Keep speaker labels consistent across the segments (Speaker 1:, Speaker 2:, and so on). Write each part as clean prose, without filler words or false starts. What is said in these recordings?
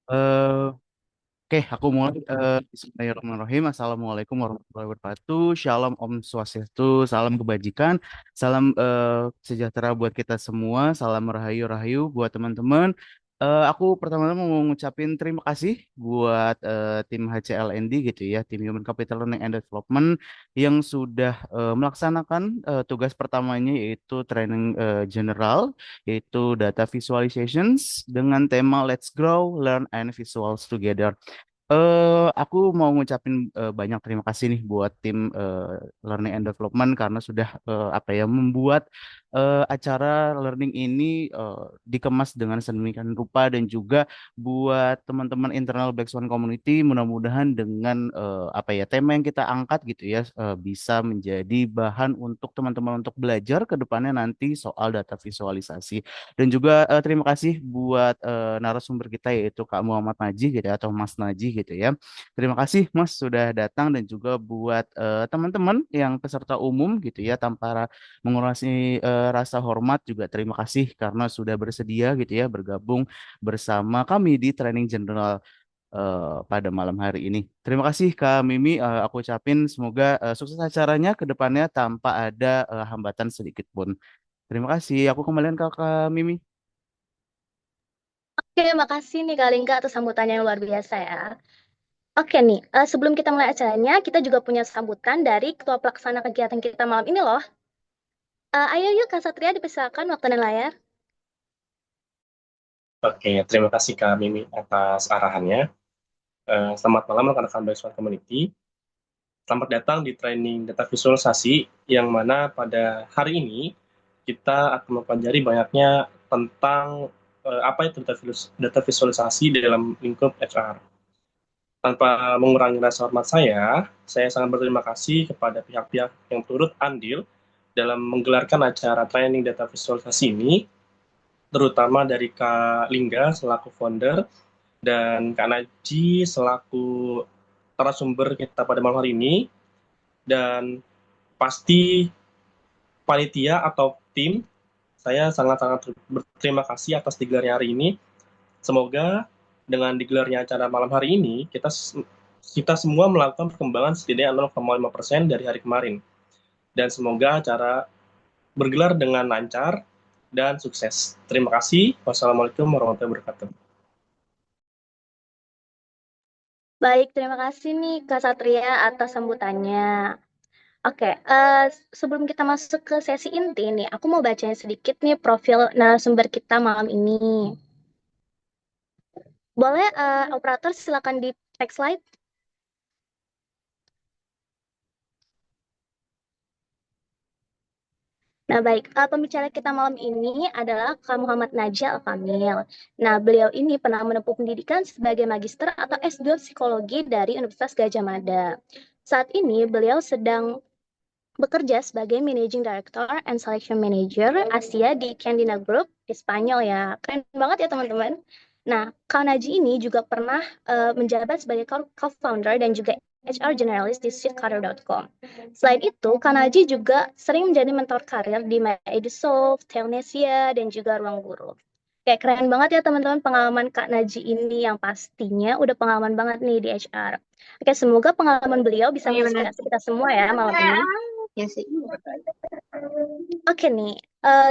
Speaker 1: Eh, Oke, aku mulai. Bismillahirrahmanirrahim. Assalamualaikum warahmatullahi wabarakatuh. Shalom Om Swastiastu. Salam kebajikan. Salam sejahtera buat kita semua. Salam rahayu-rahayu buat teman-teman. Aku pertama-tama mau ngucapin terima kasih buat tim HCLND gitu ya, tim Human Capital Learning and Development yang sudah melaksanakan tugas pertamanya yaitu training general, yaitu data visualizations dengan tema Let's Grow, Learn and Visuals Together. Aku mau ngucapin banyak terima kasih nih buat tim Learning and Development karena sudah apa ya membuat acara learning ini dikemas dengan sedemikian rupa dan juga buat teman-teman internal Black Swan Community mudah-mudahan dengan apa ya tema yang kita angkat gitu ya bisa menjadi bahan untuk teman-teman untuk belajar ke depannya nanti soal data visualisasi. Dan juga terima kasih buat narasumber kita yaitu Kak Muhammad Najih gitu ya, atau Mas Najih gitu ya. Terima kasih Mas sudah datang dan juga buat teman-teman yang peserta umum gitu ya tanpa mengurangi rasa hormat juga terima kasih karena sudah bersedia gitu ya bergabung bersama kami di Training General pada malam hari ini. Terima kasih Kak Mimi, aku ucapin semoga sukses acaranya ke depannya tanpa ada hambatan sedikit pun. Terima kasih. Aku kembalikan ke Kak Mimi.
Speaker 2: Oke, makasih nih Kak Lingga atas sambutannya yang luar biasa ya. Oke nih, sebelum kita mulai acaranya, kita juga punya sambutan dari Ketua Pelaksana kegiatan kita malam ini loh. Ayo yuk Kak Satria dipersilakan waktu dan layar.
Speaker 3: Oke, terima kasih Kak Mimi atas arahannya. Selamat malam rekan-rekan Black Community. Selamat datang di training data visualisasi yang mana pada hari ini kita akan mempelajari banyaknya tentang apa itu data visualisasi di dalam lingkup HR. Tanpa mengurangi rasa hormat saya sangat berterima kasih kepada pihak-pihak yang turut andil dalam menggelarkan acara training data visualisasi ini, terutama dari Kak Lingga selaku founder dan Kak Naji selaku narasumber kita pada malam hari ini, dan pasti panitia atau tim, saya sangat-sangat berterima kasih atas digelarnya hari ini. Semoga dengan digelarnya acara malam hari ini, kita semua melakukan perkembangan setidaknya 0,5% dari hari kemarin. Dan semoga acara bergelar dengan lancar dan sukses. Terima kasih. Wassalamualaikum warahmatullahi wabarakatuh.
Speaker 2: Baik, terima kasih nih Kak Satria atas sambutannya. Oke, sebelum kita masuk ke sesi inti nih, aku mau bacain sedikit nih profil narasumber kita malam ini. Boleh operator silakan di text slide. Nah, baik. Pembicara kita malam ini adalah Kak Muhammad Najah Al-Kamil. Nah, beliau ini pernah menempuh pendidikan sebagai magister atau S2 psikologi dari Universitas Gadjah Mada. Saat ini beliau sedang bekerja sebagai Managing Director and Selection Manager Asia di Candina Group di Spanyol ya. Keren banget ya teman-teman. Nah, Kak Najih ini juga pernah menjabat sebagai co-founder dan juga HR Generalist di seatcareer.com. Selain itu, Kak Najih juga sering menjadi mentor karir di Edusoft, Telnesia, dan juga Ruang Guru. Kayak keren banget ya teman-teman pengalaman Kak Najih ini yang pastinya udah pengalaman banget nih di HR. Oke, semoga pengalaman beliau bisa menginspirasi kita semua ya malam ini. Ya sih. Oke nih,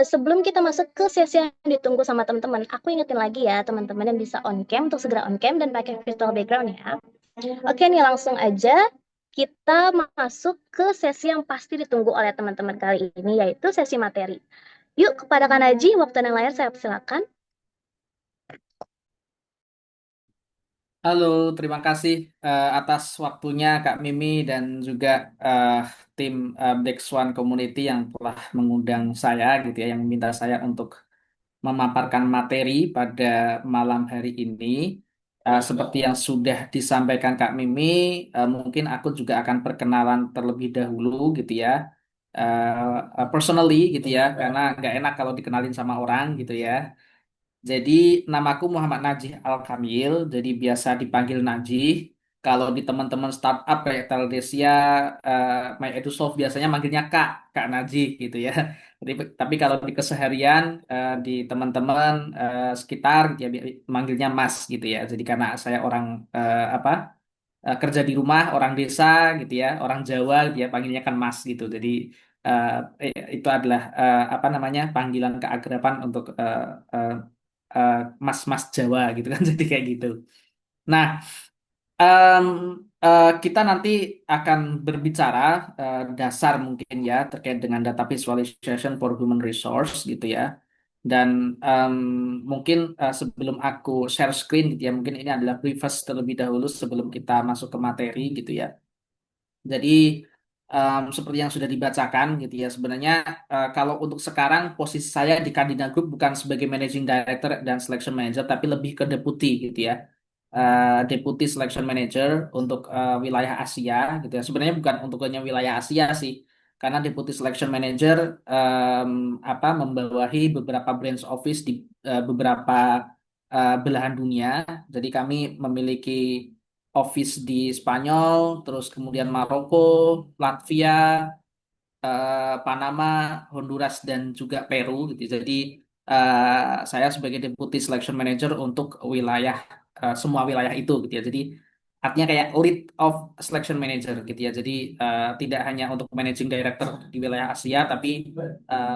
Speaker 2: sebelum kita masuk ke sesi yang ditunggu sama teman-teman, aku ingetin lagi ya teman-teman yang bisa on cam untuk segera on cam dan pakai virtual background ya. Oke nih, langsung aja kita masuk ke sesi yang pasti ditunggu oleh teman-teman kali ini, yaitu sesi materi. Yuk, kepada Kak Naji, waktu dan layar saya persilakan.
Speaker 4: Halo, terima kasih atas waktunya Kak Mimi dan juga eh, tim Black Swan Community yang telah mengundang saya gitu ya, yang meminta saya untuk memaparkan materi pada malam hari ini. Seperti yang sudah disampaikan Kak Mimi, mungkin aku juga akan perkenalan terlebih dahulu gitu ya, personally gitu ya, karena nggak enak kalau dikenalin sama orang gitu ya. Jadi namaku Muhammad Najih Al-Kamil, jadi biasa dipanggil Najih. Kalau di teman-teman startup kayak Teldesia, MyEdusoft biasanya manggilnya Kak Najih gitu ya. Tapi kalau di keseharian di teman-teman sekitar gitu ya manggilnya Mas gitu ya. Jadi karena saya orang apa kerja di rumah orang desa gitu ya, orang Jawa gitu ya, panggilnya kan Mas gitu. Jadi eh, itu adalah apa namanya panggilan keakraban untuk eh, eh, Mas-mas Jawa gitu kan. Jadi kayak gitu. Nah, em, kita nanti akan berbicara dasar mungkin ya terkait dengan data visualization for human resource gitu ya. Dan em, mungkin sebelum aku share screen gitu ya, mungkin ini adalah preface terlebih dahulu sebelum kita masuk ke materi gitu ya. Jadi seperti yang sudah dibacakan gitu ya, sebenarnya kalau untuk sekarang posisi saya di Candina Group bukan sebagai Managing Director dan Selection Manager, tapi lebih ke Deputy gitu ya. Deputy Selection Manager untuk wilayah Asia gitu ya. Sebenarnya bukan untuk hanya wilayah Asia sih, karena Deputy Selection Manager apa membawahi beberapa branch office di beberapa belahan dunia. Jadi kami memiliki office di Spanyol, terus kemudian Maroko, Latvia, Panama, Honduras dan juga Peru gitu. Jadi saya sebagai Deputy Selection Manager untuk wilayah semua wilayah itu gitu ya. Jadi artinya kayak lead of selection manager gitu ya. Jadi tidak hanya untuk managing director di wilayah Asia, tapi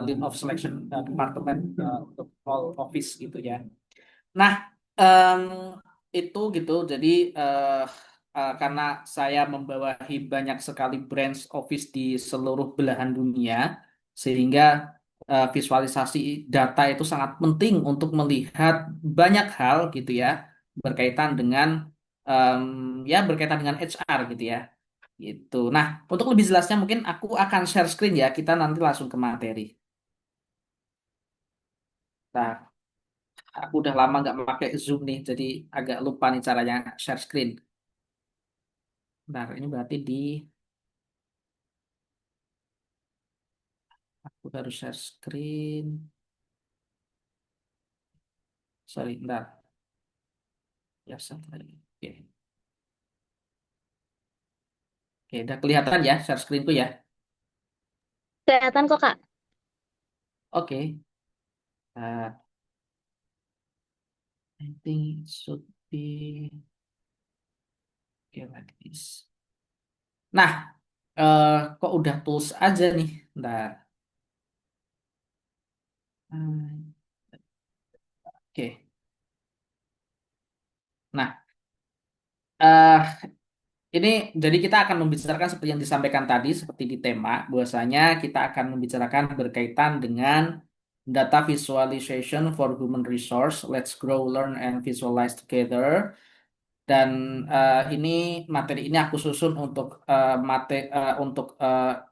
Speaker 4: lead of selection department untuk all office gitu ya. Nah, em, itu gitu. Jadi karena saya membawahi banyak sekali branch office di seluruh belahan dunia, sehingga visualisasi data itu sangat penting untuk melihat banyak hal gitu ya, berkaitan dengan em, ya berkaitan dengan HR gitu ya. Gitu. Nah, untuk lebih jelasnya mungkin aku akan share screen ya. Kita nanti langsung ke materi. Nah, aku udah lama nggak pakai Zoom nih, jadi agak lupa nih caranya share screen. Bentar, ini berarti aku harus share screen. Sorry, bentar. Ya, satu lagi. Oke, oke, udah kelihatan ya share screenku ya.
Speaker 2: Kelihatan kok, Kak.
Speaker 4: Oke, I think it should be okay, like this. Nah, kok udah tools aja nih? Bentar. Hmm, Oke. Nah, eh ini jadi kita akan membicarakan seperti yang disampaikan tadi, seperti di tema, bahwasanya kita akan membicarakan berkaitan dengan data visualization for human resource. Let's grow, learn, and visualize together. Dan ini materi ini aku susun untuk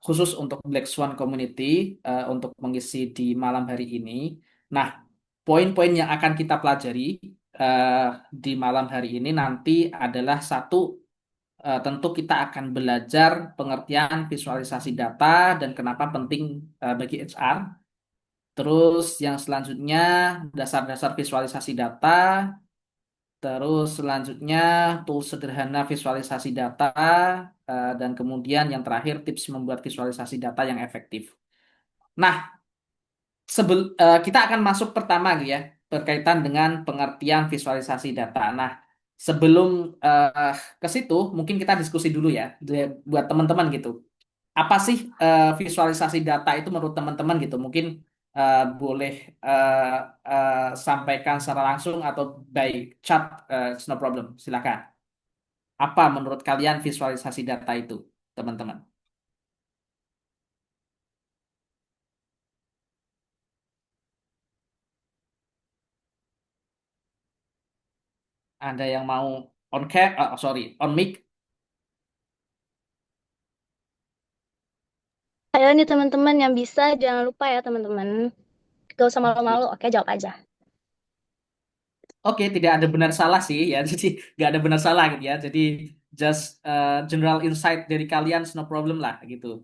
Speaker 4: khusus untuk Black Swan Community untuk mengisi di malam hari ini. Nah, poin-poin yang akan kita pelajari eh, di malam hari ini nanti adalah satu tentu kita akan belajar pengertian visualisasi data dan kenapa penting bagi HR. Terus yang selanjutnya dasar-dasar visualisasi data. Terus selanjutnya tools sederhana visualisasi data. Dan kemudian yang terakhir tips membuat visualisasi data yang efektif. Nah, kita akan masuk pertama gitu ya berkaitan dengan pengertian visualisasi data. Nah, sebelum ke situ mungkin kita diskusi dulu ya buat teman-teman gitu. Apa sih visualisasi data itu menurut teman-teman gitu? Mungkin boleh eh, sampaikan secara langsung atau by chat, it's no problem. Silakan. Apa menurut kalian visualisasi data itu, teman-teman? Ada yang mau on cam, sorry, on mic?
Speaker 2: Ayo nih teman-teman yang bisa, jangan lupa ya teman-teman. Gak usah malu-malu, oke jawab aja.
Speaker 4: Oke, tidak ada benar salah sih ya. Jadi nggak ada benar salah gitu ya. Jadi just general insight dari kalian, no problem lah gitu.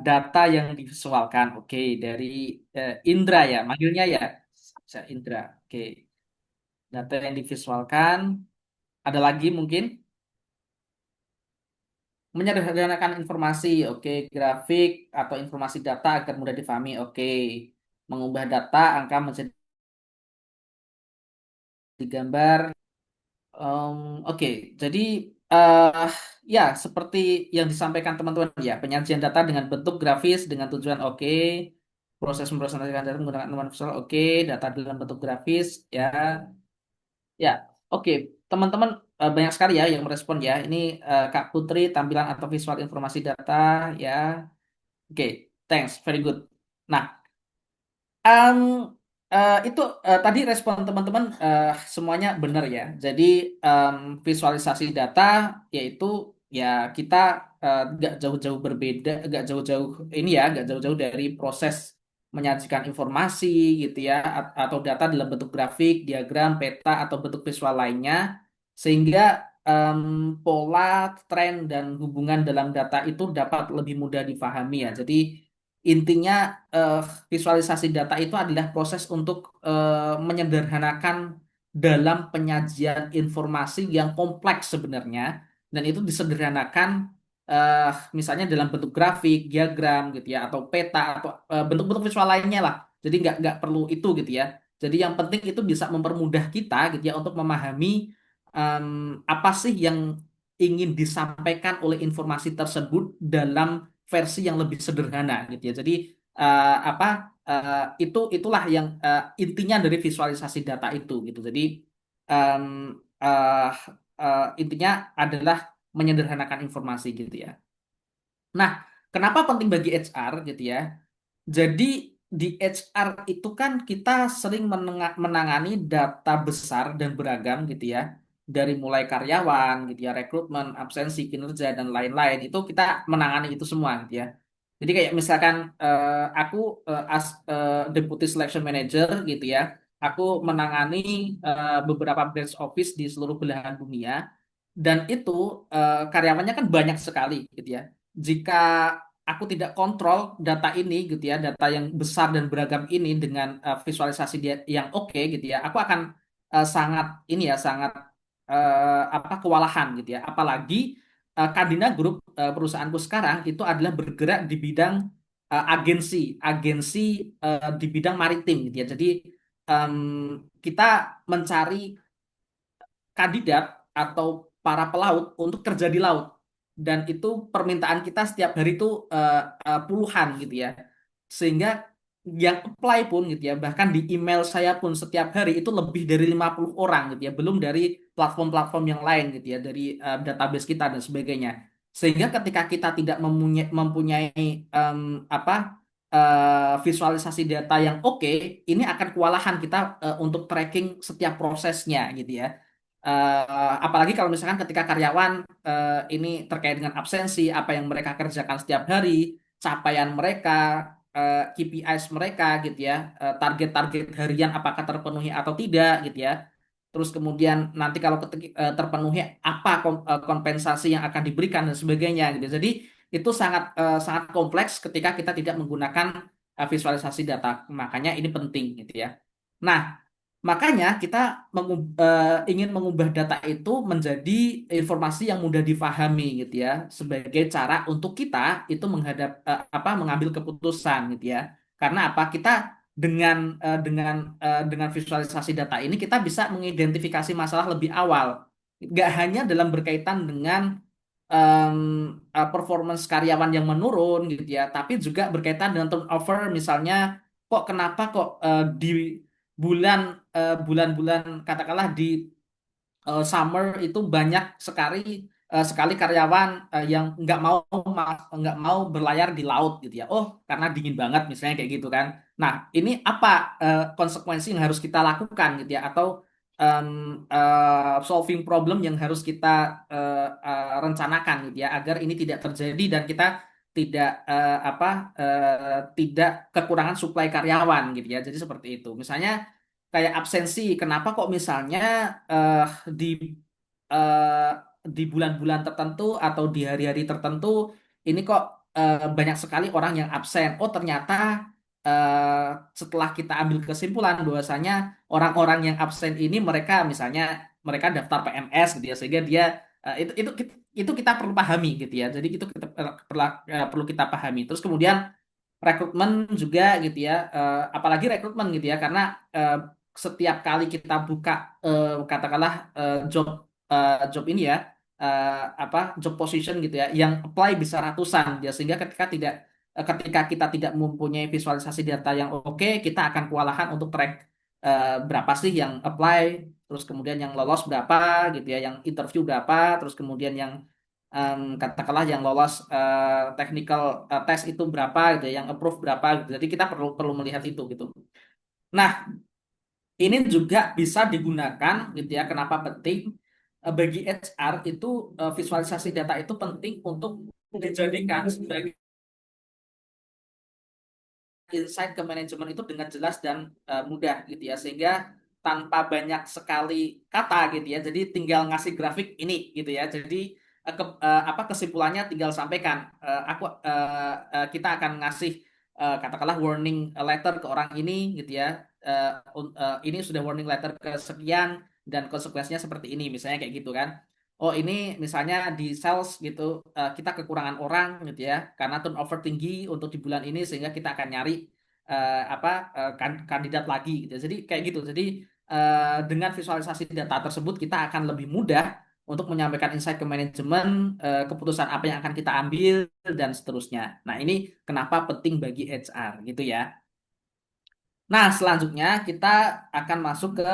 Speaker 4: Data yang divisualkan, oke, dari Indra ya, manggilnya ya, Indra. Oke, data yang divisualkan Ada lagi mungkin menyederhanakan informasi, oke. Grafik atau informasi data agar mudah difahami, oke. Mengubah data angka menjadi gambar. Em, oke, jadi eh ya seperti yang disampaikan teman-teman ya, penyajian data dengan bentuk grafis dengan tujuan oke, proses mempresentasikan data menggunakan temuan visual oke, data dalam bentuk grafis ya, ya, oke. Teman-teman banyak sekali ya yang merespon ya. Ini Kak Putri tampilan atau visual informasi data ya, oke, thanks, very good. Nah, Em, itu tadi respon teman-teman semuanya benar ya. Jadi em, visualisasi data yaitu ya kita nggak jauh-jauh berbeda, nggak jauh-jauh ini ya, nggak jauh-jauh dari proses menyajikan informasi gitu ya, atau data dalam bentuk grafik, diagram, peta atau bentuk visual lainnya, sehingga em, pola, tren dan hubungan dalam data itu dapat lebih mudah difahami ya. Jadi intinya eh, visualisasi data itu adalah proses untuk menyederhanakan dalam penyajian informasi yang kompleks sebenarnya, dan itu disederhanakan eh, misalnya dalam bentuk grafik, diagram gitu ya, atau peta atau bentuk-bentuk visual lainnya lah. Jadi nggak perlu itu gitu ya. Jadi yang penting itu bisa mempermudah kita gitu ya untuk memahami apa sih yang ingin disampaikan oleh informasi tersebut dalam versi yang lebih sederhana gitu ya. Jadi apa itulah yang intinya dari visualisasi data itu gitu. Jadi em, eh, intinya adalah menyederhanakan informasi gitu ya. Nah, kenapa penting bagi HR gitu ya? Jadi di HR itu kan kita sering menangani data besar dan beragam gitu ya. Dari mulai karyawan gitu ya, rekrutmen, absensi, kinerja dan lain-lain itu kita menangani itu semua gitu ya. Jadi kayak misalkan aku as Deputy Selection Manager gitu ya, aku menangani beberapa branch office di seluruh belahan dunia, dan itu karyawannya kan banyak sekali gitu ya. Jika aku tidak kontrol data ini gitu ya, data yang besar dan beragam ini dengan visualisasi dia yang oke gitu ya, aku akan sangat ini ya, sangat apa kewalahan gitu ya. Apalagi Kadina Group perusahaanku sekarang itu adalah bergerak di bidang agensi di bidang maritim gitu ya. Jadi em, kita mencari kandidat atau para pelaut untuk kerja di laut, dan itu permintaan kita setiap hari itu puluhan gitu ya, sehingga yang apply pun gitu ya, bahkan di email saya pun setiap hari itu lebih dari 50 orang gitu ya, belum dari platform-platform yang lain gitu ya, dari database kita dan sebagainya. Sehingga ketika kita tidak mempunyai apa visualisasi data yang oke, ini akan kewalahan kita untuk tracking setiap prosesnya gitu ya. Apalagi kalau misalkan ketika karyawan ini terkait dengan absensi, apa yang mereka kerjakan setiap hari, capaian mereka, KPIs mereka gitu ya, target-target harian apakah terpenuhi atau tidak gitu ya. Terus kemudian nanti kalau terpenuhi apa kompensasi yang akan diberikan dan sebagainya gitu. Jadi itu sangat sangat kompleks ketika kita tidak menggunakan visualisasi data. Makanya ini penting gitu ya. Nah, makanya kita ingin mengubah data itu menjadi informasi yang mudah difahami gitu ya, sebagai cara untuk kita itu mengambil keputusan gitu ya. Karena apa? Kita dengan visualisasi data ini kita bisa mengidentifikasi masalah lebih awal. Nggak hanya dalam berkaitan dengan em, performance karyawan yang menurun gitu ya, tapi juga berkaitan dengan turnover misalnya, kenapa kok di bulan bulan-bulan katakanlah di summer itu banyak sekali karyawan yang nggak mau berlayar di laut gitu ya. Oh, karena dingin banget misalnya kayak gitu kan. Nah, ini apa konsekuensi yang harus kita lakukan gitu ya, atau em, solving problem yang harus kita rencanakan gitu ya, agar ini tidak terjadi dan kita tidak tidak kekurangan suplai karyawan gitu ya. Jadi seperti itu. Misalnya kayak absensi. Kenapa kok misalnya eh, di eh, di bulan-bulan tertentu atau di hari-hari tertentu ini kok banyak sekali orang yang absen. Oh, ternyata setelah kita ambil kesimpulan bahwasanya orang-orang yang absen ini mereka misalnya mereka daftar PNS gitu ya, sehingga dia itu kita perlu pahami gitu ya. Jadi itu kita perlu kita pahami. Terus kemudian rekrutmen juga gitu ya, apalagi rekrutmen gitu ya, karena eh, setiap kali kita buka katakanlah job ini ya, apa job position gitu ya, yang apply bisa ratusan ya, sehingga ketika kita tidak mempunyai visualisasi data yang oke, kita akan kewalahan untuk track berapa sih yang apply, terus kemudian yang lolos berapa gitu ya, yang interview berapa, terus kemudian yang katakanlah yang lolos technical test itu berapa gitu ya, yang approve berapa gitu. Jadi kita perlu perlu melihat itu gitu. Nah, ini juga bisa digunakan gitu ya. Kenapa penting? Bagi HR itu visualisasi data itu penting untuk dijadikan sebagai insight ke manajemen itu dengan jelas dan mudah gitu ya, sehingga tanpa banyak sekali kata gitu ya, jadi tinggal ngasih grafik ini gitu ya, jadi apa kesimpulannya tinggal sampaikan. Kita akan ngasih katakanlah warning letter ke orang ini gitu ya. Ini sudah warning letter ke sekian dan konsekuensinya seperti ini misalnya kayak gitu kan. Oh ini misalnya di sales gitu, kita kekurangan orang gitu ya karena turnover tinggi untuk di bulan ini, sehingga kita akan nyari apa kandidat lagi gitu. Jadi kayak gitu. Jadi dengan visualisasi data tersebut kita akan lebih mudah untuk menyampaikan insight ke manajemen, keputusan apa yang akan kita ambil dan seterusnya. Nah, ini kenapa penting bagi HR gitu ya. Nah, selanjutnya kita akan masuk ke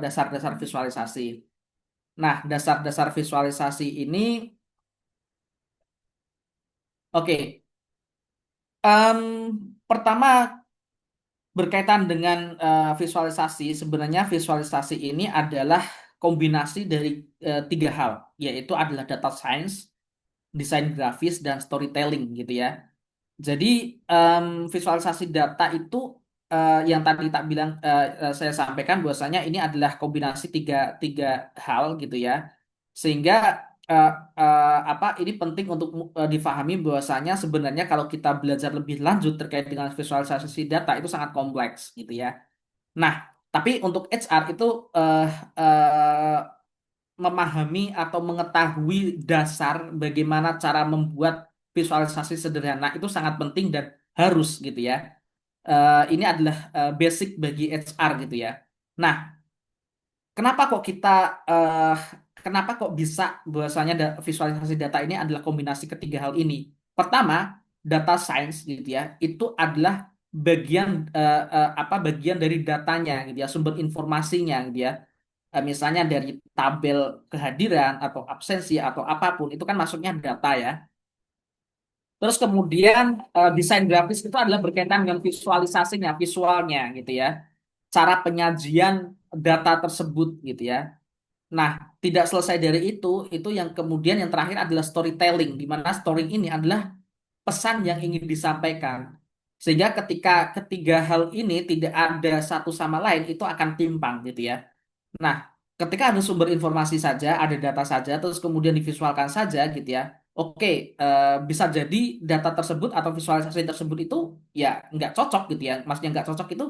Speaker 4: dasar-dasar visualisasi. Nah, dasar-dasar visualisasi ini, oke. Pertama berkaitan dengan visualisasi, sebenarnya visualisasi ini adalah kombinasi dari tiga hal, yaitu adalah data science, desain grafis, dan storytelling gitu ya. Jadi visualisasi data itu yang tadi tak bilang saya sampaikan bahwasanya ini adalah kombinasi tiga tiga hal gitu ya, sehingga eh, apa ini penting untuk difahami bahwasanya sebenarnya kalau kita belajar lebih lanjut terkait dengan visualisasi data itu sangat kompleks gitu ya. Nah, tapi untuk HR itu eh, eh, memahami atau mengetahui dasar bagaimana cara membuat visualisasi sederhana itu sangat penting dan harus gitu ya. Ini adalah basic bagi HR gitu ya. Nah, kenapa kok eh, kenapa kok bisa bahwasanya visualisasi data ini adalah kombinasi ketiga hal ini? Pertama, data science gitu ya, itu adalah bagian apa bagian dari datanya gitu ya, sumber informasinya gitu ya. Misalnya dari tabel kehadiran atau absensi atau apapun itu kan masuknya data ya. Terus kemudian desain grafis itu adalah berkaitan dengan visualisasinya, visualnya gitu ya. Cara penyajian data tersebut gitu ya. Nah, tidak selesai dari itu yang kemudian yang terakhir adalah storytelling, di mana story ini adalah pesan yang ingin disampaikan. Sehingga ketika ketiga hal ini tidak ada satu sama lain, itu akan timpang gitu ya. Nah, ketika ada sumber informasi saja, ada data saja, terus kemudian divisualkan saja gitu ya. Oke, bisa jadi data tersebut atau visualisasi tersebut itu ya nggak cocok gitu ya. Maksudnya nggak cocok itu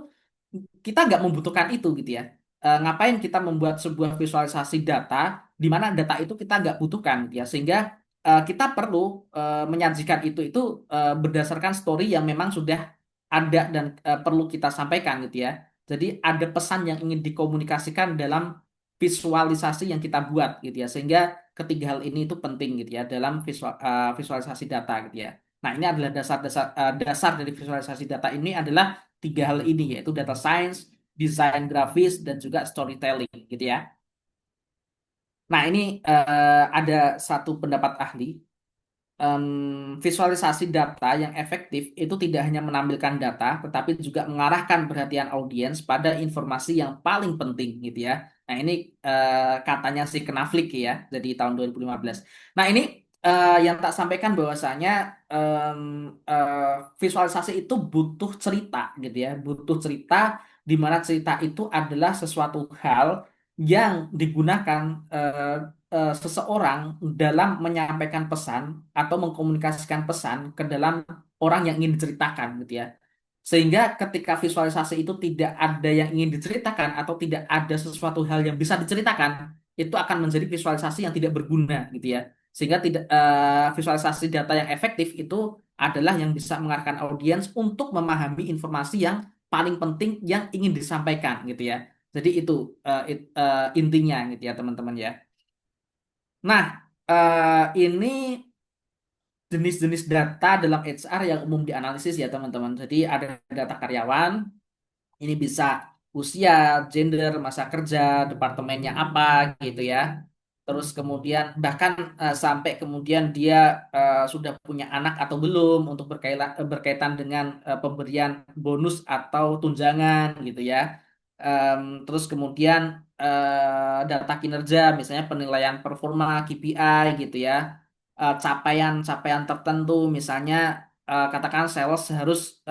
Speaker 4: kita nggak membutuhkan itu gitu ya. Ngapain kita membuat sebuah visualisasi data di mana data itu kita nggak butuhkan gitu ya. Sehingga kita perlu menyajikan itu berdasarkan story yang memang sudah ada dan perlu kita sampaikan gitu ya. Jadi ada pesan yang ingin dikomunikasikan dalam visualisasi yang kita buat gitu ya. Sehingga ketiga hal ini itu penting gitu ya dalam visualisasi data gitu ya. Nah, ini adalah dasar dari visualisasi data ini adalah tiga hal ini, yaitu data science, desain grafis, dan juga storytelling gitu ya. Nah, ini ada satu pendapat ahli. Visualisasi data yang efektif itu tidak hanya menampilkan data, tetapi juga mengarahkan perhatian audiens pada informasi yang paling penting gitu ya. Nah, ini katanya si Knaflic ya, dari tahun 2015. Nah, ini yang tak sampaikan bahwasanya em, eh, visualisasi itu butuh cerita gitu ya, butuh cerita di mana cerita itu adalah sesuatu hal yang digunakan eh, seseorang dalam menyampaikan pesan atau mengkomunikasikan pesan ke dalam orang yang ingin diceritakan gitu ya. Sehingga ketika visualisasi itu tidak ada yang ingin diceritakan atau tidak ada sesuatu hal yang bisa diceritakan, itu akan menjadi visualisasi yang tidak berguna gitu ya. Sehingga tidak visualisasi data yang efektif itu adalah yang bisa mengarahkan audiens untuk memahami informasi yang paling penting yang ingin disampaikan gitu ya. Jadi itu intinya gitu ya teman-teman ya. Nah, ini jenis-jenis data dalam HR yang umum dianalisis ya teman-teman. Jadi ada data karyawan, ini bisa usia, gender, masa kerja, departemennya apa gitu ya. Terus kemudian bahkan sampai kemudian dia sudah punya anak atau belum untuk berkaitan dengan pemberian bonus atau tunjangan gitu ya. Terus kemudian data kinerja, misalnya penilaian performa KPI gitu ya. Capaian-capaian tertentu, misalnya katakan sales harus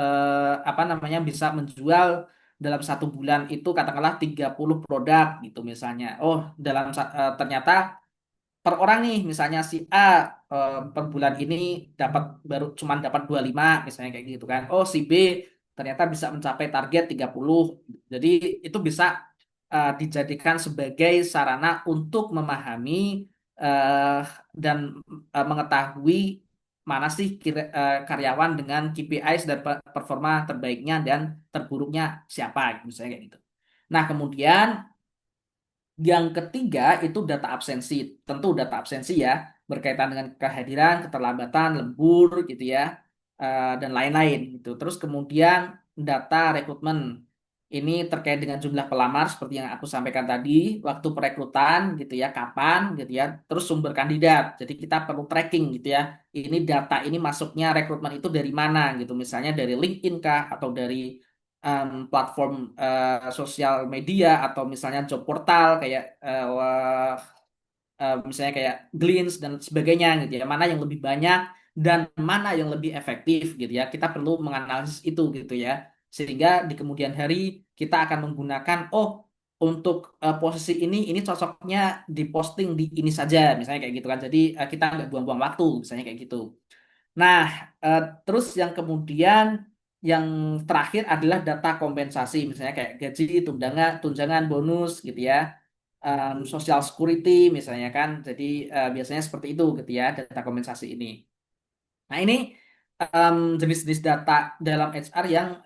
Speaker 4: apa namanya bisa menjual dalam 1 bulan itu katakanlah 30 produk gitu misalnya. Oh, ternyata per orang nih misalnya si A per bulan ini baru cuman dapat 25 misalnya kayak gitu kan. Oh, si B ternyata bisa mencapai target 30. Jadi itu bisa dijadikan sebagai sarana untuk memahami eh, dan mengetahui mana sih karyawan dengan KPIs dan performa terbaiknya dan terburuknya siapa misalnya kayak gitu. Nah, kemudian yang ketiga itu data absensi. Tentu data absensi ya berkaitan dengan kehadiran, keterlambatan, lembur gitu ya, dan lain-lain gitu. Terus kemudian data rekrutmen. Ini terkait dengan jumlah pelamar seperti yang aku sampaikan tadi, waktu perekrutan gitu ya, kapan gitu ya, terus sumber kandidat. Jadi kita perlu tracking gitu ya. Ini data ini masuknya rekrutmen itu dari mana gitu. Misalnya dari LinkedIn kah atau dari platform sosial media atau misalnya job portal kayak misalnya kayak Glints dan sebagainya gitu ya. Mana yang lebih banyak dan mana yang lebih efektif gitu ya. Kita perlu menganalisis itu gitu ya. Sehingga di kemudian hari kita akan menggunakan untuk posisi ini cocoknya diposting di ini saja misalnya kayak gitu kan. Jadi kita nggak buang-buang waktu misalnya kayak gitu. Nah, terus yang kemudian yang terakhir adalah data kompensasi, misalnya kayak gaji, tunjangan, tunjangan, bonus gitu ya, social security misalnya kan. Jadi biasanya seperti itu gitu ya data kompensasi ini. Nah, ini jenis-jenis data dalam HR yang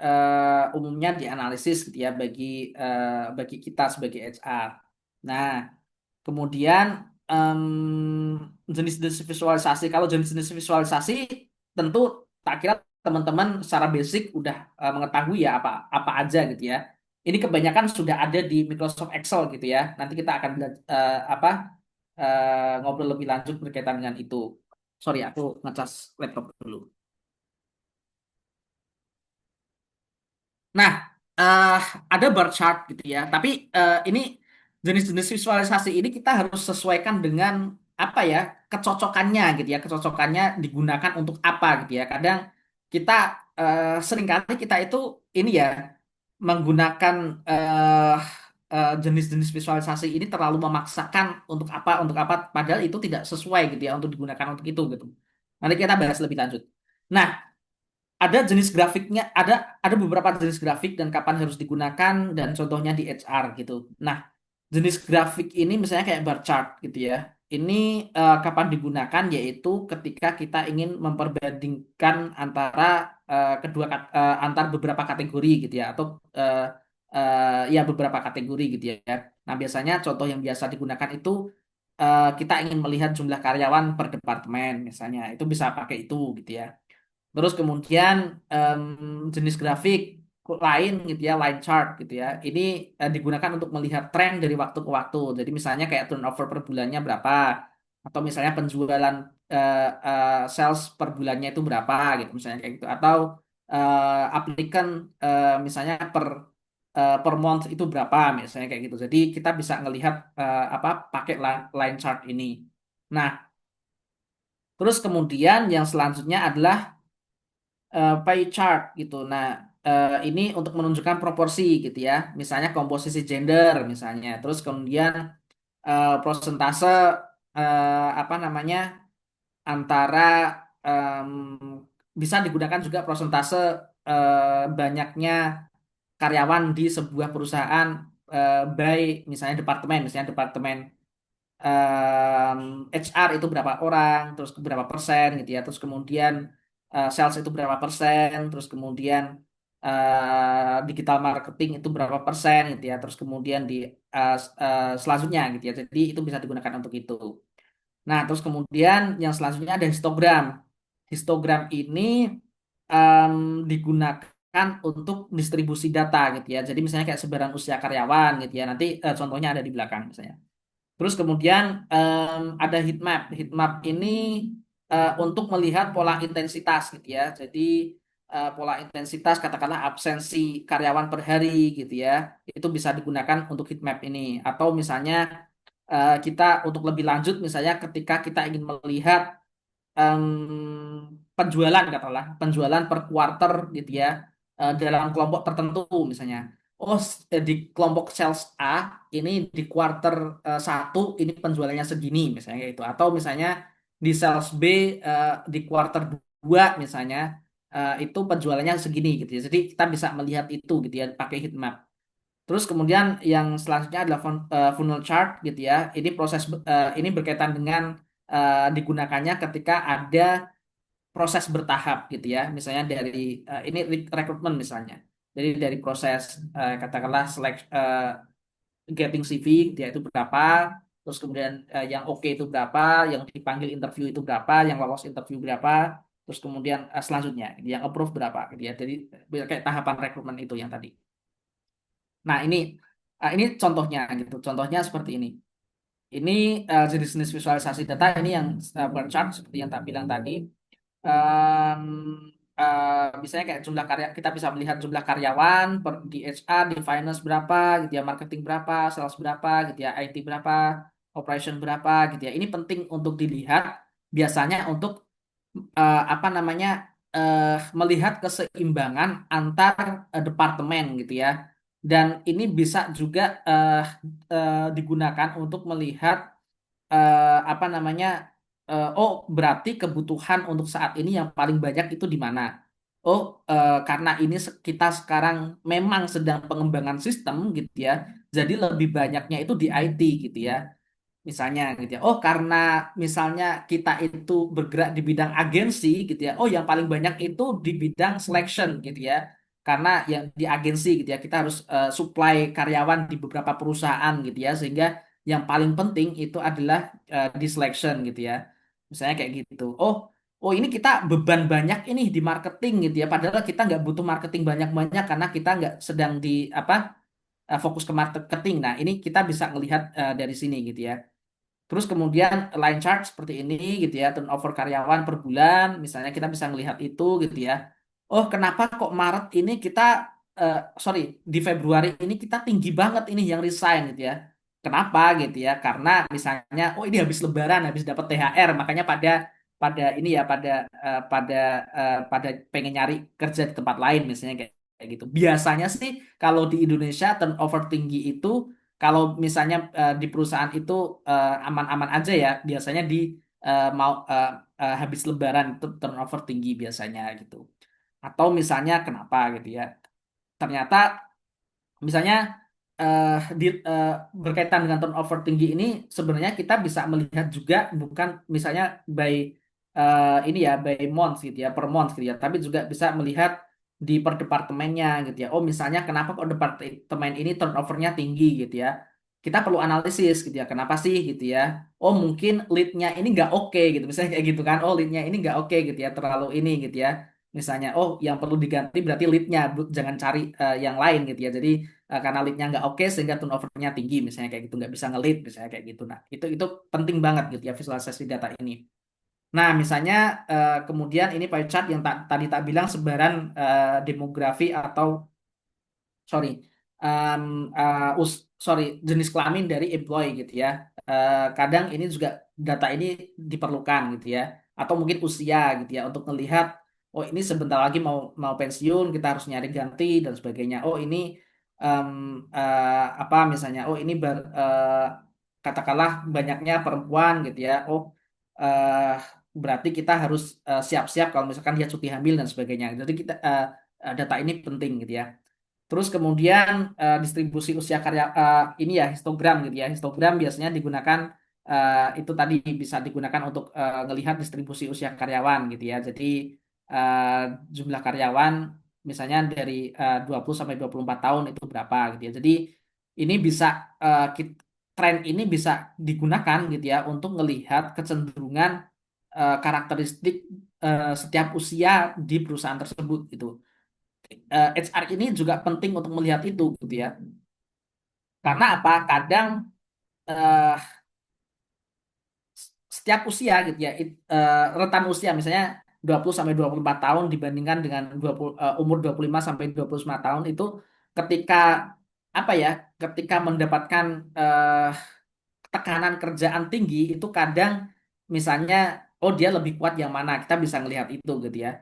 Speaker 4: umumnya dianalisis gitu ya bagi kita sebagai HR. Nah, kemudian jenis-jenis visualisasi. Kalau jenis-jenis visualisasi tentu tak kira teman-teman secara basic udah mengetahui ya apa apa aja gitu ya. Ini kebanyakan sudah ada di Microsoft Excel gitu ya. Nanti kita akan ngobrol lebih lanjut berkaitan dengan itu. Sorry, aku ngecas laptop dulu. Nah, eh, ada bar chart gitu ya. Tapi ini jenis-jenis visualisasi ini kita harus sesuaikan dengan apa ya kecocokannya gitu ya. Kecocokannya digunakan untuk apa gitu ya. Kadang kita seringkali kita itu ini ya menggunakan jenis-jenis visualisasi ini terlalu memaksakan untuk apa padahal itu tidak sesuai gitu ya untuk digunakan untuk itu gitu. Nanti kita bahas lebih lanjut. Nah, ada jenis grafiknya, ada beberapa jenis grafik dan kapan harus digunakan dan contohnya di HR gitu. Nah, jenis grafik ini misalnya kayak bar chart gitu ya. Ini kapan digunakan yaitu ketika kita ingin memperbandingkan antara antar beberapa kategori gitu ya atau ya beberapa kategori gitu ya. Nah, biasanya contoh yang biasa digunakan itu kita ingin melihat jumlah karyawan per departemen misalnya. Itu bisa pakai itu gitu ya. Terus kemudian jenis grafik lain gitu ya, line chart gitu ya. Ini digunakan untuk melihat tren dari waktu ke waktu. Jadi misalnya kayak turnover per bulannya berapa, atau misalnya penjualan sales per bulannya itu berapa gitu, misalnya kayak gitu. Atau aplikan misalnya per month itu berapa, misalnya kayak gitu. Jadi kita bisa ngelihat apa pakai line chart ini. Nah, terus kemudian yang selanjutnya adalah pie chart gitu. Nah, ini untuk menunjukkan proporsi gitu ya. Misalnya komposisi gender misalnya. Terus kemudian prosentase apa namanya antara em, bisa digunakan juga prosentase banyaknya karyawan di sebuah perusahaan by misalnya departemen em, HR itu berapa orang, terus berapa persen gitu ya, terus kemudian sales itu berapa persen, terus kemudian digital marketing itu berapa persen gitu ya, terus kemudian di selanjutnya gitu ya, jadi itu bisa digunakan untuk itu. Nah, terus kemudian yang selanjutnya ada histogram. Histogram ini em, digunakan untuk distribusi data gitu ya. Jadi misalnya kayak sebaran usia karyawan gitu ya. Nanti contohnya ada di belakang misalnya. Terus kemudian ada heat map. Heat map ini untuk melihat pola intensitas gitu ya. Jadi pola intensitas katakanlah absensi karyawan per hari gitu ya. Itu bisa digunakan untuk heat map ini. Atau misalnya kita untuk lebih lanjut misalnya ketika kita ingin melihat penjualan katakanlah penjualan per quarter gitu ya dalam kelompok tertentu misalnya di kelompok sales A ini di quarter 1 ini penjualannya segini misalnya kayak itu atau misalnya di sales B di quarter 2 misalnya itu penjualannya segini gitu ya jadi kita bisa melihat itu gitu ya pakai heat map. Terus kemudian yang selanjutnya adalah funnel chart gitu ya. Ini berkaitan dengan digunakannya ketika ada proses bertahap gitu ya. Misalnya dari ini rekrutmen misalnya. Jadi dari proses katakanlah getting CV dia itu berapa, terus kemudian yang oke itu berapa, yang dipanggil interview itu berapa, yang lolos interview berapa, terus kemudian selanjutnya yang approve berapa gitu ya. Jadi kayak tahapan rekrutmen itu yang tadi. Nah, ini contohnya gitu. Contohnya seperti ini. Ini jenis-jenis visualisasi data ini yang bar chart seperti yang tak bilang tadi. Em, Misalnya kayak jumlah karya kita bisa melihat jumlah karyawan di HR, di finance berapa, gitu ya, marketing berapa, sales berapa, gitu ya, IT berapa, operation berapa, gitu ya. Ini penting untuk dilihat biasanya untuk apa namanya melihat keseimbangan antar departemen gitu ya. Dan ini bisa juga digunakan untuk melihat apa namanya oh berarti kebutuhan untuk saat ini yang paling banyak itu di mana? Oh karena ini kita sekarang memang sedang pengembangan sistem gitu ya. Jadi lebih banyaknya itu di IT gitu ya misalnya gitu ya. Oh, karena misalnya kita itu bergerak di bidang agensi gitu ya. Oh, yang paling banyak itu di bidang selection gitu ya. Karena yang di agensi gitu ya, kita harus supply karyawan di beberapa perusahaan gitu ya, sehingga yang paling penting itu adalah di selection gitu ya. Misalnya kayak gitu. Oh ini kita beban banyak ini di marketing gitu ya. Padahal kita nggak butuh marketing banyak-banyak karena kita nggak sedang di apa fokus ke marketing. Nah, ini kita bisa melihat dari sini gitu ya. Terus kemudian line chart seperti ini gitu ya, turnover karyawan per bulan, misalnya kita bisa melihat itu gitu ya. Oh, kenapa kok Maret ini kita, sorry, di Februari ini kita tinggi banget ini yang resign gitu ya. Kenapa gitu ya? Karena misalnya, oh ini habis Lebaran, habis dapat THR, makanya pada pada ini ya, pada pengen nyari kerja di tempat lain misalnya kayak gitu. Biasanya sih kalau di Indonesia turnover tinggi itu kalau misalnya di perusahaan itu aman-aman aja ya, biasanya di mau habis Lebaran itu turnover tinggi biasanya gitu. Atau misalnya kenapa gitu ya? Ternyata misalnya eh, berkaitan dengan turnover tinggi ini sebenarnya kita bisa melihat juga bukan misalnya by ini ya by month gitu ya per month gitu ya, tapi juga bisa melihat di per departemennya gitu ya. Oh misalnya kenapa kok departemen ini turnovernya tinggi gitu ya? Kita perlu analisis gitu ya. Kenapa sih gitu ya? Oh mungkin leadnya ini nggak oke gitu. Misalnya kayak gitu kan. Oh leadnya ini nggak oke gitu ya. Terlalu ini gitu ya. Misalnya, oh yang perlu diganti berarti leadnya, jangan cari yang lain gitu ya. Jadi karena leadnya nggak oke sehingga turnovernya tinggi misalnya kayak gitu nggak bisa nge-lead misalnya kayak gitu. Nah itu penting banget gitu ya visualisasi data ini. Nah misalnya kemudian ini pie chart yang tadi tak bilang sebaran demografi atau sorry um, sorry jenis kelamin dari employee gitu ya. Kadang ini juga data ini diperlukan gitu ya atau mungkin usia gitu ya untuk melihat oh ini sebentar lagi mau mau pensiun kita harus nyari ganti dan sebagainya. Oh ini um, apa misalnya oh ini katakanlah banyaknya perempuan gitu ya. Oh berarti kita harus siap-siap kalau misalkan dia cuti hamil dan sebagainya. Jadi kita data ini penting gitu ya. Terus kemudian distribusi usia karya ini ya histogram gitu ya. Histogram biasanya digunakan itu tadi bisa digunakan untuk melihat distribusi usia karyawan gitu ya. Jadi eh, jumlah karyawan misalnya dari 20 sampai 24 tahun itu berapa gitu ya. Jadi ini bisa tren ini bisa digunakan gitu ya untuk melihat kecenderungan karakteristik setiap usia di perusahaan tersebut gitu. HR ini juga penting untuk melihat itu gitu ya. Karena apa? Kadang eh, setiap usia gitu ya, rentan usia misalnya 20 sampai 24 tahun dibandingkan dengan 20 umur 25 sampai 29 tahun itu ketika apa ya? Ketika mendapatkan eh, tekanan kerjaan tinggi itu kadang misalnya oh dia lebih kuat yang mana? Kita bisa ngelihat itu gitu ya.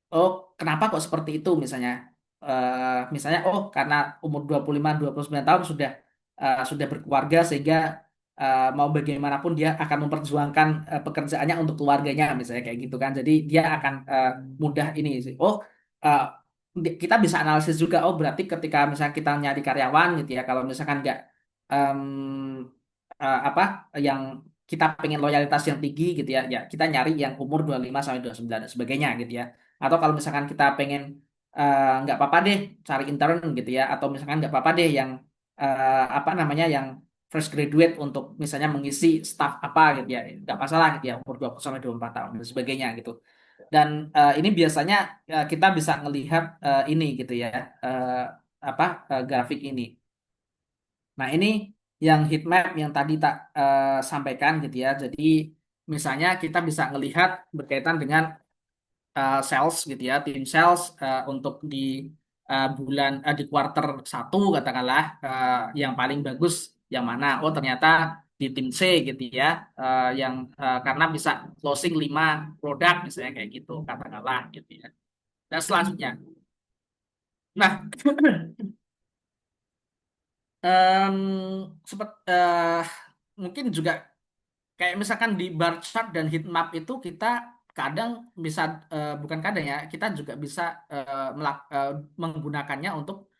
Speaker 4: Oh, kenapa kok seperti itu misalnya? Misalnya oh karena umur 25 29 tahun sudah berkeluarga sehingga mau bagaimanapun dia akan memperjuangkan pekerjaannya untuk keluarganya misalnya kayak gitu kan. Jadi dia akan mudah ini sih. Oh, eh, kita bisa analisis juga oh berarti ketika misalnya kita nyari karyawan gitu ya kalau misalkan nggak em, apa yang kita pengen loyalitas yang tinggi gitu ya, ya kita nyari yang umur 25 sampai 29 dan sebagainya gitu ya. Atau kalau misalkan kita pengen nggak apa-apa deh cari intern gitu ya, atau misalkan nggak apa-apa deh yang apa namanya yang fresh graduate untuk misalnya mengisi staff apa gitu ya, nggak masalah gitu ya umur 20 sampai 24 tahun dan sebagainya gitu. Dan ini biasanya kita bisa ngelihat ini gitu ya eh, apa grafik ini. Nah, ini yang heat map yang tadi tak sampaikan gitu ya. Jadi, misalnya kita bisa melihat berkaitan dengan sales gitu ya, tim sales untuk di bulan di kuarter satu katakanlah yang paling bagus yang mana? Oh, ternyata di tim C gitu ya, yang karena bisa closing 5 produk misalnya kayak gitu katakanlah gitu ya. Dan selanjutnya. Nah, em, mungkin juga kayak misalkan di bar chart dan heat map itu kita kadang bisa bukan kadang ya kita juga bisa menggunakannya untuk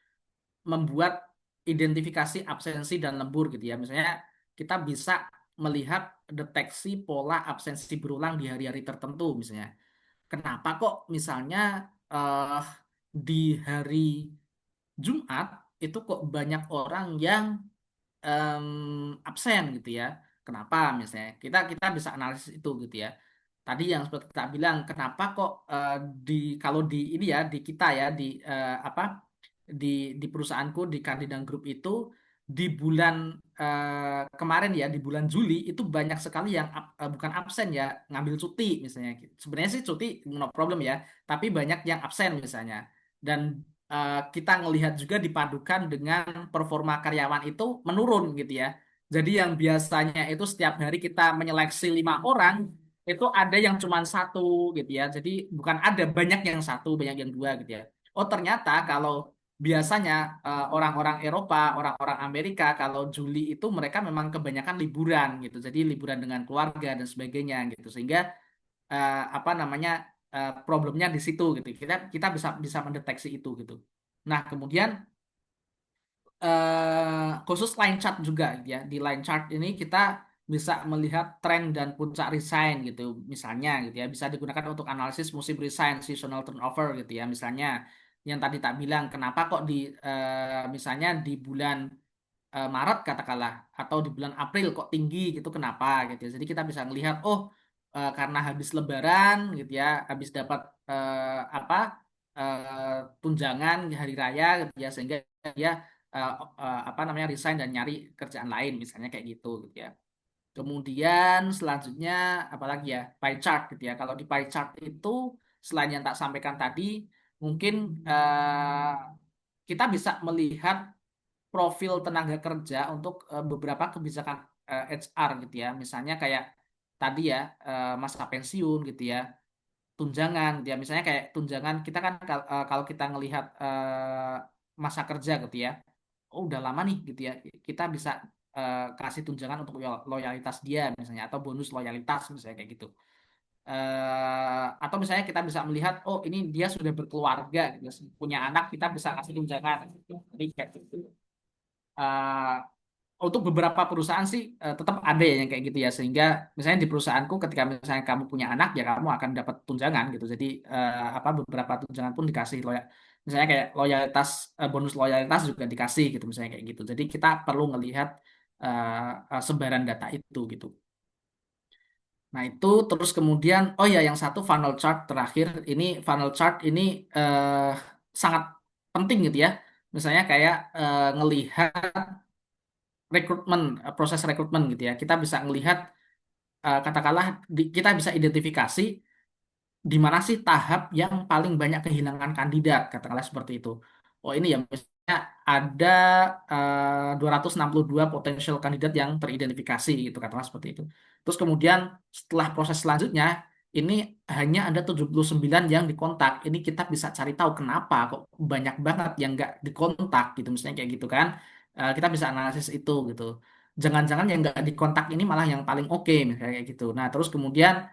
Speaker 4: membuat identifikasi absensi dan lembur gitu ya misalnya kita bisa melihat deteksi pola absensi berulang di hari-hari tertentu misalnya kenapa kok misalnya eh, di hari Jumat itu kok banyak orang yang absen gitu ya. Kenapa misalnya? Kita kita bisa analisis itu gitu ya. Tadi yang seperti kita bilang, kenapa kok di kalau di ini ya di kita ya di apa di perusahaanku di Cardinal Group itu di bulan kemarin ya di bulan Juli itu banyak sekali yang bukan absen ya ngambil cuti misalnya. Sebenarnya sih cuti no problem ya, tapi banyak yang absen misalnya. Dan kita ngelihat juga dipadukan dengan performa karyawan itu menurun gitu ya. Jadi yang biasanya itu setiap hari kita menyeleksi 5 orang, itu ada yang cuma satu gitu ya. Jadi bukan ada banyak yang satu, banyak yang dua gitu ya. Oh ternyata kalau biasanya orang-orang Eropa, orang-orang Amerika kalau Juli itu mereka memang kebanyakan liburan gitu. Jadi liburan dengan keluarga dan sebagainya gitu. Sehingga apa namanya problemnya di situ gitu. Kita kita bisa bisa mendeteksi itu gitu. Nah, kemudian khusus line chart juga gitu ya. Di line chart ini kita bisa melihat tren dan puncak resign gitu. Misalnya gitu ya, bisa digunakan untuk analisis musim resign, seasonal turnover gitu ya. Misalnya yang tadi tak bilang kenapa kok di misalnya di bulan Maret katakanlah atau di bulan April kok tinggi gitu kenapa gitu ya. Jadi kita bisa melihat oh karena habis Lebaran gitu ya, habis dapat apa tunjangan di hari raya gitu ya sehingga dia eh, apa namanya resign dan nyari kerjaan lain misalnya kayak gitu gitu ya. Kemudian selanjutnya apalagi ya pie chart gitu ya. Kalau di pie chart itu selain yang tak sampaikan tadi mungkin kita bisa melihat profil tenaga kerja untuk beberapa kebijakan HR gitu ya. Misalnya kayak tadi ya masa pensiun gitu ya, tunjangan gitu ya. Misalnya kayak tunjangan kita kan kalau kita ngelihat masa kerja gitu ya. Oh, udah lama nih gitu ya. Kita bisa kasih tunjangan untuk loyalitas dia misalnya atau bonus loyalitas misalnya kayak gitu. Atau misalnya kita bisa melihat, oh ini dia sudah berkeluarga, gitu, punya anak, kita bisa kasih tunjangan. Jadi kayak gitu. Eh, untuk beberapa perusahaan sih tetap ada ya yang kayak gitu ya, sehingga misalnya di perusahaanku ketika misalnya kamu punya anak ya kamu akan dapat tunjangan gitu. Jadi apa beberapa tunjangan pun dikasih misalnya kayak loyalitas, bonus loyalitas juga dikasih gitu misalnya kayak gitu. Jadi kita perlu melihat sebaran data itu gitu. Nah, itu terus kemudian, oh ya, yang satu funnel chart terakhir, ini funnel chart ini eh, sangat penting gitu ya. Misalnya kayak ngelihat rekrutmen, proses rekrutmen gitu ya. Kita bisa ngelihat, katakanlah, kita bisa identifikasi di mana sih tahap yang paling banyak kehilangan kandidat, katakanlah seperti itu. Oh ini ya, misalnya ada 262 potensial kandidat yang teridentifikasi gitu, katakanlah seperti itu. Terus kemudian setelah proses selanjutnya, ini hanya ada 79 yang dikontak. Ini kita bisa cari tahu kenapa kok banyak banget yang nggak dikontak gitu, misalnya kayak gitu kan. Kita bisa analisis itu gitu. Jangan-jangan yang nggak dikontak ini malah yang paling oke, misalnya kayak gitu. Nah, terus kemudian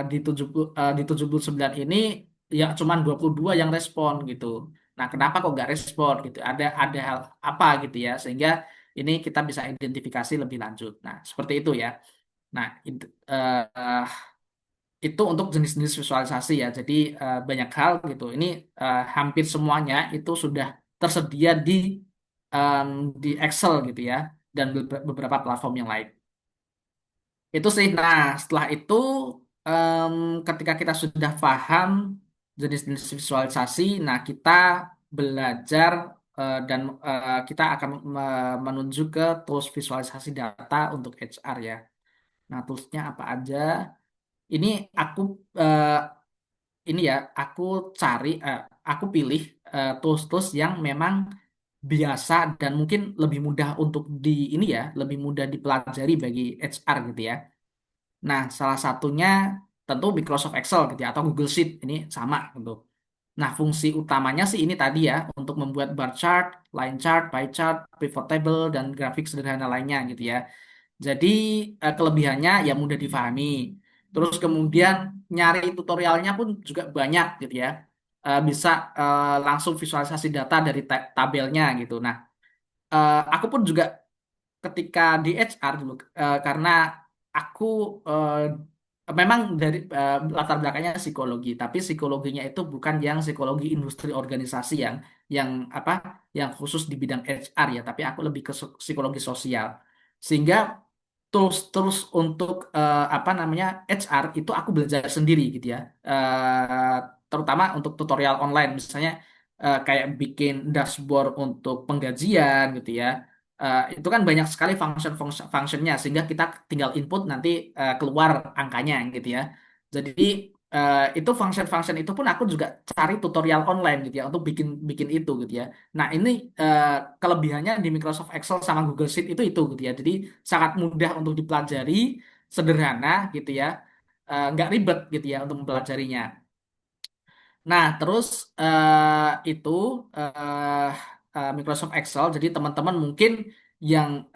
Speaker 4: di 79 ini ya cuman 22 yang respon gitu. Nah, kenapa kok nggak respon gitu? Ada hal apa gitu ya sehingga ini kita bisa identifikasi lebih lanjut. Nah, seperti itu ya. Nah, itu untuk jenis-jenis visualisasi ya. Jadi banyak hal gitu. Ini hampir semuanya itu sudah tersedia em, di Excel gitu ya dan beberapa platform yang lain. Itu sih. Nah, setelah itu em, ketika kita sudah paham jenis-jenis visualisasi, nah kita belajar dan kita akan menuju ke tools visualisasi data untuk HR ya. Nah, toolsnya apa aja? Ini aku eh, ini ya, aku pilih tools-tools yang memang biasa dan mungkin lebih mudah untuk ini ya, lebih mudah dipelajari bagi HR gitu ya. Nah, salah satunya tentu Microsoft Excel gitu ya, atau Google Sheet ini sama gitu. Nah, fungsi utamanya sih ini tadi ya, untuk membuat bar chart, line chart, pie chart, pivot table, dan grafik sederhana lainnya gitu ya. Jadi kelebihannya ya mudah difahami. Terus kemudian nyari tutorialnya pun juga banyak gitu ya. Bisa langsung visualisasi data dari tabelnya gitu. Nah, aku pun juga ketika di HR dulu karena aku memang dari latar belakangnya psikologi, tapi psikologinya itu bukan yang psikologi industri organisasi yang apa yang khusus di bidang HR ya, tapi aku lebih ke psikologi sosial. Sehingga terus untuk apa namanya HR itu aku belajar sendiri gitu ya. Terutama untuk tutorial online misalnya kayak bikin dashboard untuk penggajian gitu ya. Itu kan banyak sekali fungsinya sehingga kita tinggal input nanti keluar angkanya gitu ya. Jadi itu function-function itu pun aku juga cari tutorial online gitu ya untuk bikin bikin itu gitu ya. Nah, ini eh, kelebihannya di Microsoft Excel sama Google Sheet itu gitu ya. Jadi sangat mudah untuk dipelajari, sederhana gitu ya. Nggak ribet gitu ya untuk mempelajarinya. Nah, terus itu eh, Microsoft Excel. Jadi teman-teman mungkin yang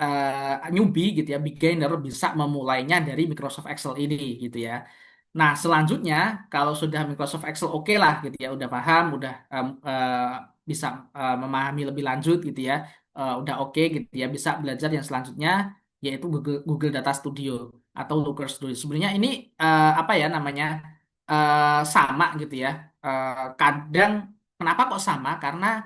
Speaker 4: newbie gitu ya, beginner bisa memulainya dari Microsoft Excel ini gitu ya. Nah, selanjutnya kalau sudah Microsoft Excel oke lah gitu ya, udah paham, udah bisa memahami lebih lanjut gitu ya, udah oke gitu ya, bisa belajar yang selanjutnya yaitu Google Data Studio atau Looker Studio. Sebenarnya ini apa ya namanya sama gitu ya. Kadang kenapa kok sama? Karena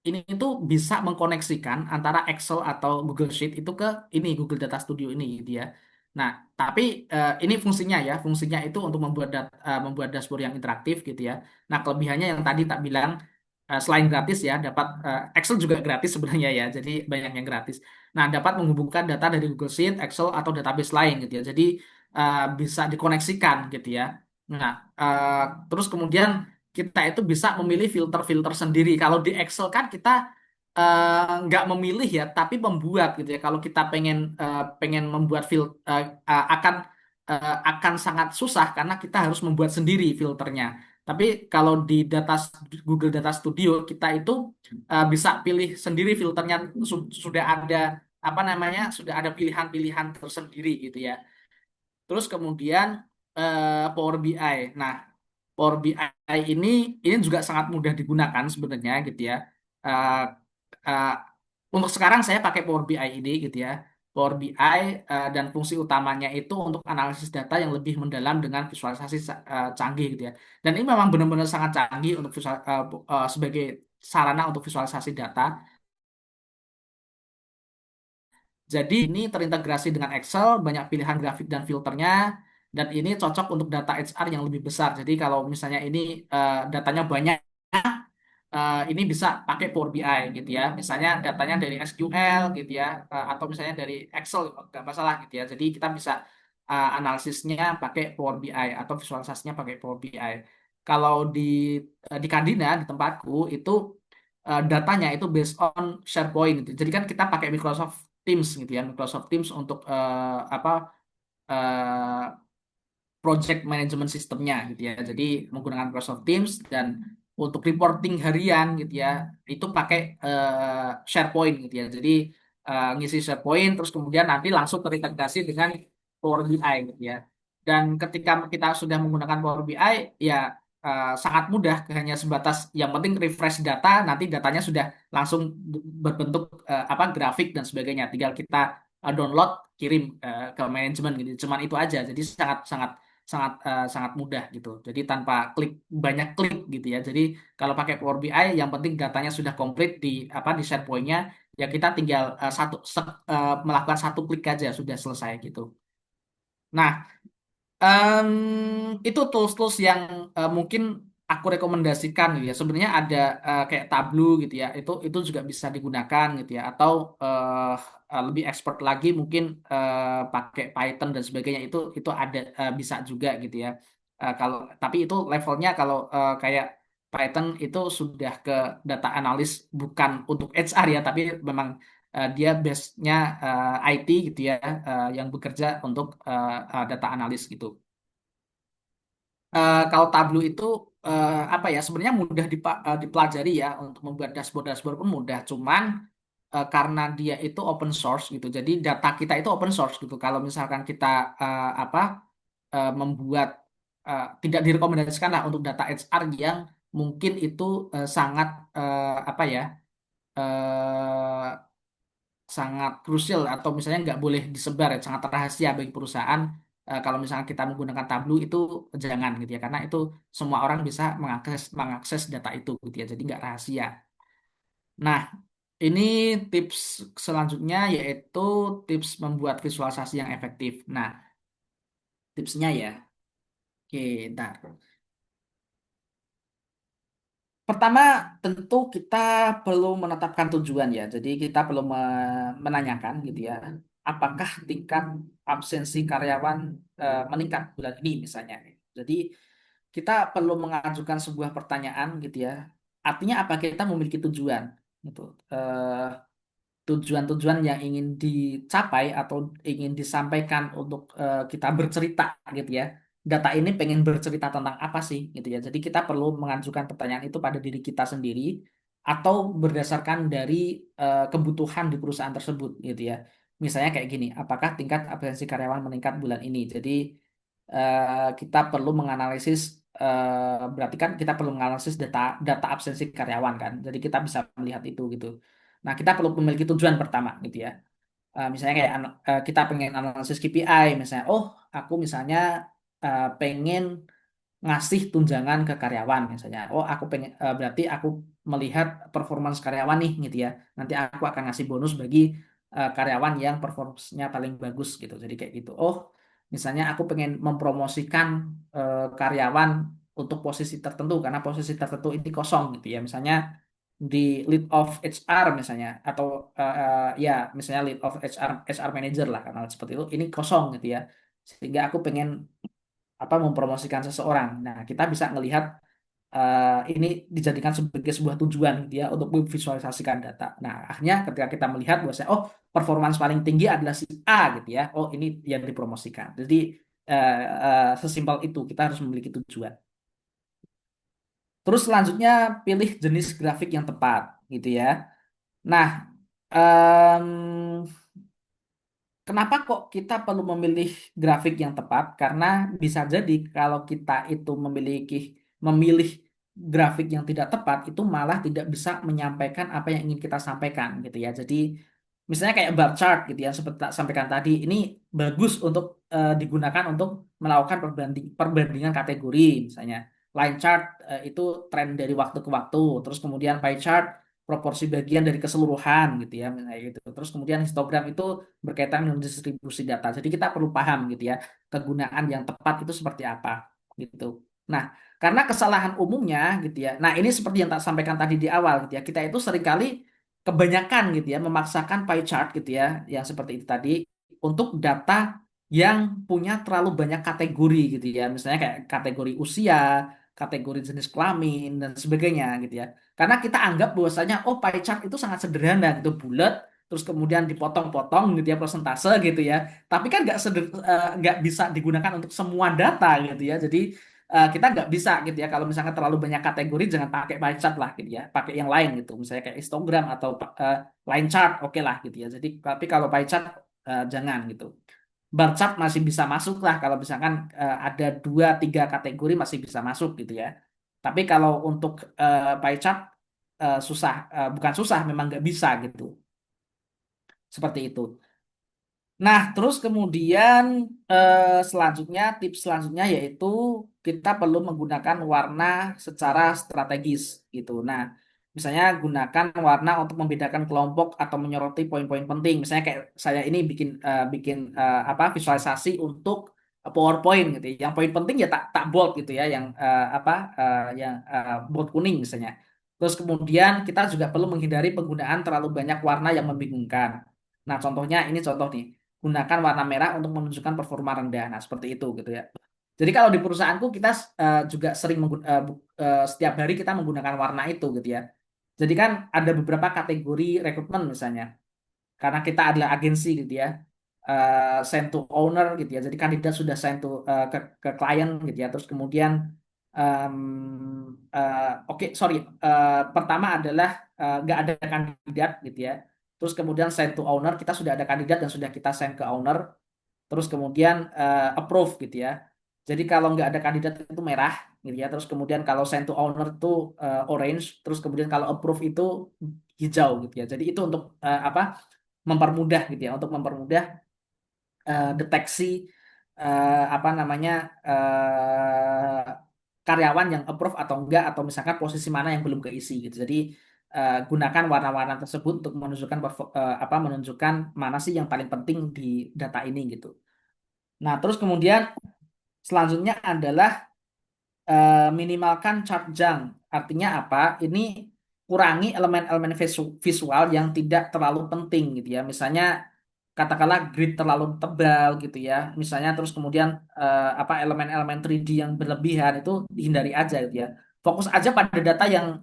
Speaker 4: ini tuh bisa mengkoneksikan antara Excel atau Google Sheet itu ke ini Google Data Studio ini gitu ya. Nah, tapi ini fungsinya ya, fungsinya itu untuk membuat dashboard yang interaktif gitu ya. Nah, kelebihannya yang tadi tak bilang selain gratis ya, dapat Excel juga gratis sebenarnya ya. Jadi banyak yang gratis. Nah, dapat menghubungkan data dari Google Sheet, Excel atau database lain gitu ya. Jadi bisa dikoneksikan gitu ya. Nah, terus kemudian kita itu bisa memilih filter-filter sendiri. Kalau di Excel kan kita nggak memilih ya, tapi membuat gitu ya. Kalau kita pengen membuat akan sangat susah karena kita harus membuat sendiri filternya. Tapi kalau di Google Data Studio kita itu bisa pilih sendiri filternya, sudah ada apa namanya, sudah ada pilihan-pilihan tersendiri gitu ya. Terus kemudian Power BI. Nah, Power BI ini juga sangat mudah digunakan sebenarnya gitu ya. Eh, eh, untuk sekarang saya pakai Power BI ini gitu ya. Power BI dan fungsi utamanya itu untuk analisis data yang lebih mendalam dengan visualisasi canggih gitu ya. Dan ini memang benar-benar sangat canggih untuk sebagai sarana untuk visualisasi data. Jadi ini terintegrasi dengan Excel, banyak pilihan grafik dan filternya, dan ini cocok untuk data HR yang lebih besar. Jadi kalau misalnya ini datanya banyak, ini bisa pakai Power BI gitu ya. Misalnya datanya dari SQL gitu ya, atau misalnya dari Excel, nggak masalah gitu ya. Jadi kita bisa analisisnya pakai Power BI atau visualisasinya pakai Power BI. Kalau di Kadina di tempatku itu datanya itu based on SharePoint gitu. Jadi kan kita pakai Microsoft Teams gitu ya, Microsoft Teams untuk apa eh, project management sistemnya gitu ya. Jadi menggunakan Microsoft Teams dan untuk reporting harian gitu ya, itu pakai SharePoint gitu ya. Jadi ngisi SharePoint terus kemudian nanti langsung terintegrasi dengan Power BI gitu ya. Dan ketika kita sudah menggunakan Power BI ya sangat mudah, hanya sebatas yang penting refresh data, nanti datanya sudah langsung berbentuk apa grafik dan sebagainya. Tinggal kita download, kirim ke manajemen gitu. Cuman itu aja. Jadi sangat sangat sangat mudah gitu. Jadi tanpa banyak klik gitu ya. Jadi kalau pakai Power BI yang penting datanya sudah komplit di di SharePoint-nya ya kita tinggal melakukan satu klik aja sudah selesai gitu. Nah, itu tools-tools yang mungkin aku rekomendasikan gitu ya. Sebenarnya ada kayak Tableau gitu ya. Itu juga bisa digunakan gitu ya. Atau lebih expert lagi mungkin pakai Python dan sebagainya itu ada bisa juga gitu ya. Kalau tapi itu levelnya kalau kayak Python itu sudah ke data analis bukan untuk HR ya, tapi memang dia base-nya IT gitu ya, yang bekerja untuk data analis gitu. Kalau Tableau itu apa ya sebenarnya mudah dipelajari ya untuk membuat dashboard-dashboard pun mudah. Cuman karena dia itu open source gitu, jadi data kita itu open source gitu. Kalau misalkan kita membuat tidak direkomendasikan lah untuk data HR yang mungkin itu sangat apa ya eh, sangat krusial atau misalnya nggak boleh disebar ya, sangat rahasia bagi perusahaan. Kalau misalnya kita menggunakan Tableau itu jangan gitu ya karena itu semua orang bisa mengakses data itu gitu ya jadi nggak rahasia. Nah, ini tips selanjutnya yaitu tips membuat visualisasi yang efektif. Nah, tipsnya ya, oke, ntar. Pertama, tentu kita perlu menetapkan tujuan ya. Jadi kita perlu menanyakan gitu ya, apakah tingkat absensi karyawan meningkat bulan ini misalnya. Jadi kita perlu mengajukan sebuah pertanyaan gitu ya. Artinya apa kita memiliki tujuan gitu. Eh, Tujuan-tujuan yang ingin dicapai atau ingin disampaikan untuk kita bercerita gitu ya. Data ini pengen bercerita tentang apa sih gitu ya. Jadi kita perlu mengajukan pertanyaan itu pada diri kita sendiri atau berdasarkan dari kebutuhan di perusahaan tersebut gitu ya. Misalnya kayak gini, apakah tingkat absensi karyawan meningkat bulan ini? Jadi kita perlu menganalisis berarti kan kita perlu menganalisis data data absensi karyawan kan. Jadi kita bisa melihat itu gitu. Nah, kita perlu memiliki tujuan pertama gitu ya. Misalnya kayak kita pengen analisis KPI misalnya, oh aku misalnya pengen ngasih tunjangan ke karyawan misalnya. Oh, aku pengen berarti aku melihat performance karyawan nih gitu ya. Nanti aku akan ngasih bonus bagi karyawan yang performance-nya paling bagus gitu. Jadi kayak gitu. Oh, misalnya aku pengen mempromosikan karyawan untuk posisi tertentu karena posisi tertentu ini kosong gitu ya. Misalnya di lead of HR misalnya atau ya misalnya lead of HR manager lah karena seperti itu ini kosong gitu ya sehingga aku pengen mempromosikan seseorang. Nah, kita bisa melihat ini dijadikan sebagai sebuah tujuan gitu ya untuk memvisualisasikan data. Nah, akhirnya ketika kita melihat bahwa oh performance paling tinggi adalah si A gitu ya. Oh, ini yang dipromosikan. Jadi sesimpel itu kita harus memiliki tujuan. Terus selanjutnya pilih jenis grafik yang tepat gitu ya. Nah, em, kenapa kok kita perlu memilih grafik yang tepat? Karena bisa jadi kalau kita itu memilih grafik yang tidak tepat, itu malah tidak bisa menyampaikan apa yang ingin kita sampaikan gitu ya. Jadi misalnya kayak bar chart gitu ya, seperti tak sampaikan tadi, ini bagus untuk digunakan untuk melakukan perbandingan kategori misalnya. Line chart itu tren dari waktu ke waktu, terus kemudian pie chart proporsi bagian dari keseluruhan gitu ya, misalnya gitu. Terus kemudian histogram itu berkaitan dengan distribusi data. Jadi kita perlu paham gitu ya, kegunaan yang tepat itu seperti apa gitu. Nah, karena kesalahan umumnya gitu ya. Nah, ini seperti yang tak sampaikan tadi di awal gitu ya. Kita itu seringkali kebanyakan gitu ya memaksakan pie chart gitu ya, yang seperti itu tadi untuk data yang punya terlalu banyak kategori gitu ya. Misalnya kayak kategori usia, kategori jenis kelamin dan sebagainya gitu ya. Karena kita anggap bahwasanya oh pie chart itu sangat sederhana gitu, bulat terus kemudian dipotong-potong gitu ya persentase gitu ya. Tapi kan nggak bisa digunakan untuk semua data gitu ya. Jadi kita nggak bisa gitu ya kalau misalnya terlalu banyak kategori jangan pakai pie chart lah gitu ya. Pakai yang lain gitu. Misalnya kayak histogram atau line chart oke lah gitu ya. Jadi tapi kalau pie chart jangan gitu. Bar chart masih bisa masuk lah kalau misalkan ada dua tiga kategori masih bisa masuk gitu ya. Tapi kalau untuk pie chart susah, bukan susah, memang nggak bisa gitu. Seperti itu. Nah, terus kemudian selanjutnya, tips selanjutnya yaitu kita perlu menggunakan warna secara strategis gitu. Nah, misalnya gunakan warna untuk membedakan kelompok atau menyoroti poin-poin penting. Misalnya kayak saya ini bikin visualisasi untuk PowerPoint gitu. Yang poin penting ya tak tak bold gitu ya, yang bold kuning misalnya. Terus kemudian kita juga perlu menghindari penggunaan terlalu banyak warna yang membingungkan. Nah, contohnya ini contoh nih gunakan warna merah untuk menunjukkan performa rendah. Nah, seperti itu gitu ya. Jadi kalau di perusahaanku kita juga sering setiap hari kita menggunakan warna itu gitu ya. Jadi kan ada beberapa kategori rekrutmen misalnya. Karena kita adalah agensi gitu ya. Send to owner gitu ya. Jadi kandidat sudah send to ke klien gitu ya. Terus kemudian em, oke sorry pertama adalah nggak ada kandidat gitu ya. Terus kemudian send to owner, kita sudah ada kandidat dan sudah kita send ke owner. Terus kemudian approve gitu ya. Jadi kalau nggak ada kandidat itu merah gitu ya. Terus kemudian kalau send to owner itu orange. Terus kemudian kalau approve itu hijau gitu ya. Jadi itu untuk mempermudah gitu ya. Untuk mempermudah deteksi apa namanya karyawan yang approve atau enggak atau misalkan posisi mana yang belum keisi gitu. Jadi gunakan warna-warna tersebut untuk menunjukkan mana sih yang paling penting di data ini gitu. Nah, terus kemudian selanjutnya adalah minimalkan chart junk. Artinya apa? Ini kurangi elemen-elemen visual yang tidak terlalu penting gitu ya. Misalnya katakanlah grid terlalu tebal gitu ya. Misalnya terus kemudian elemen-elemen 3D yang berlebihan itu dihindari aja gitu ya. Fokus aja pada data yang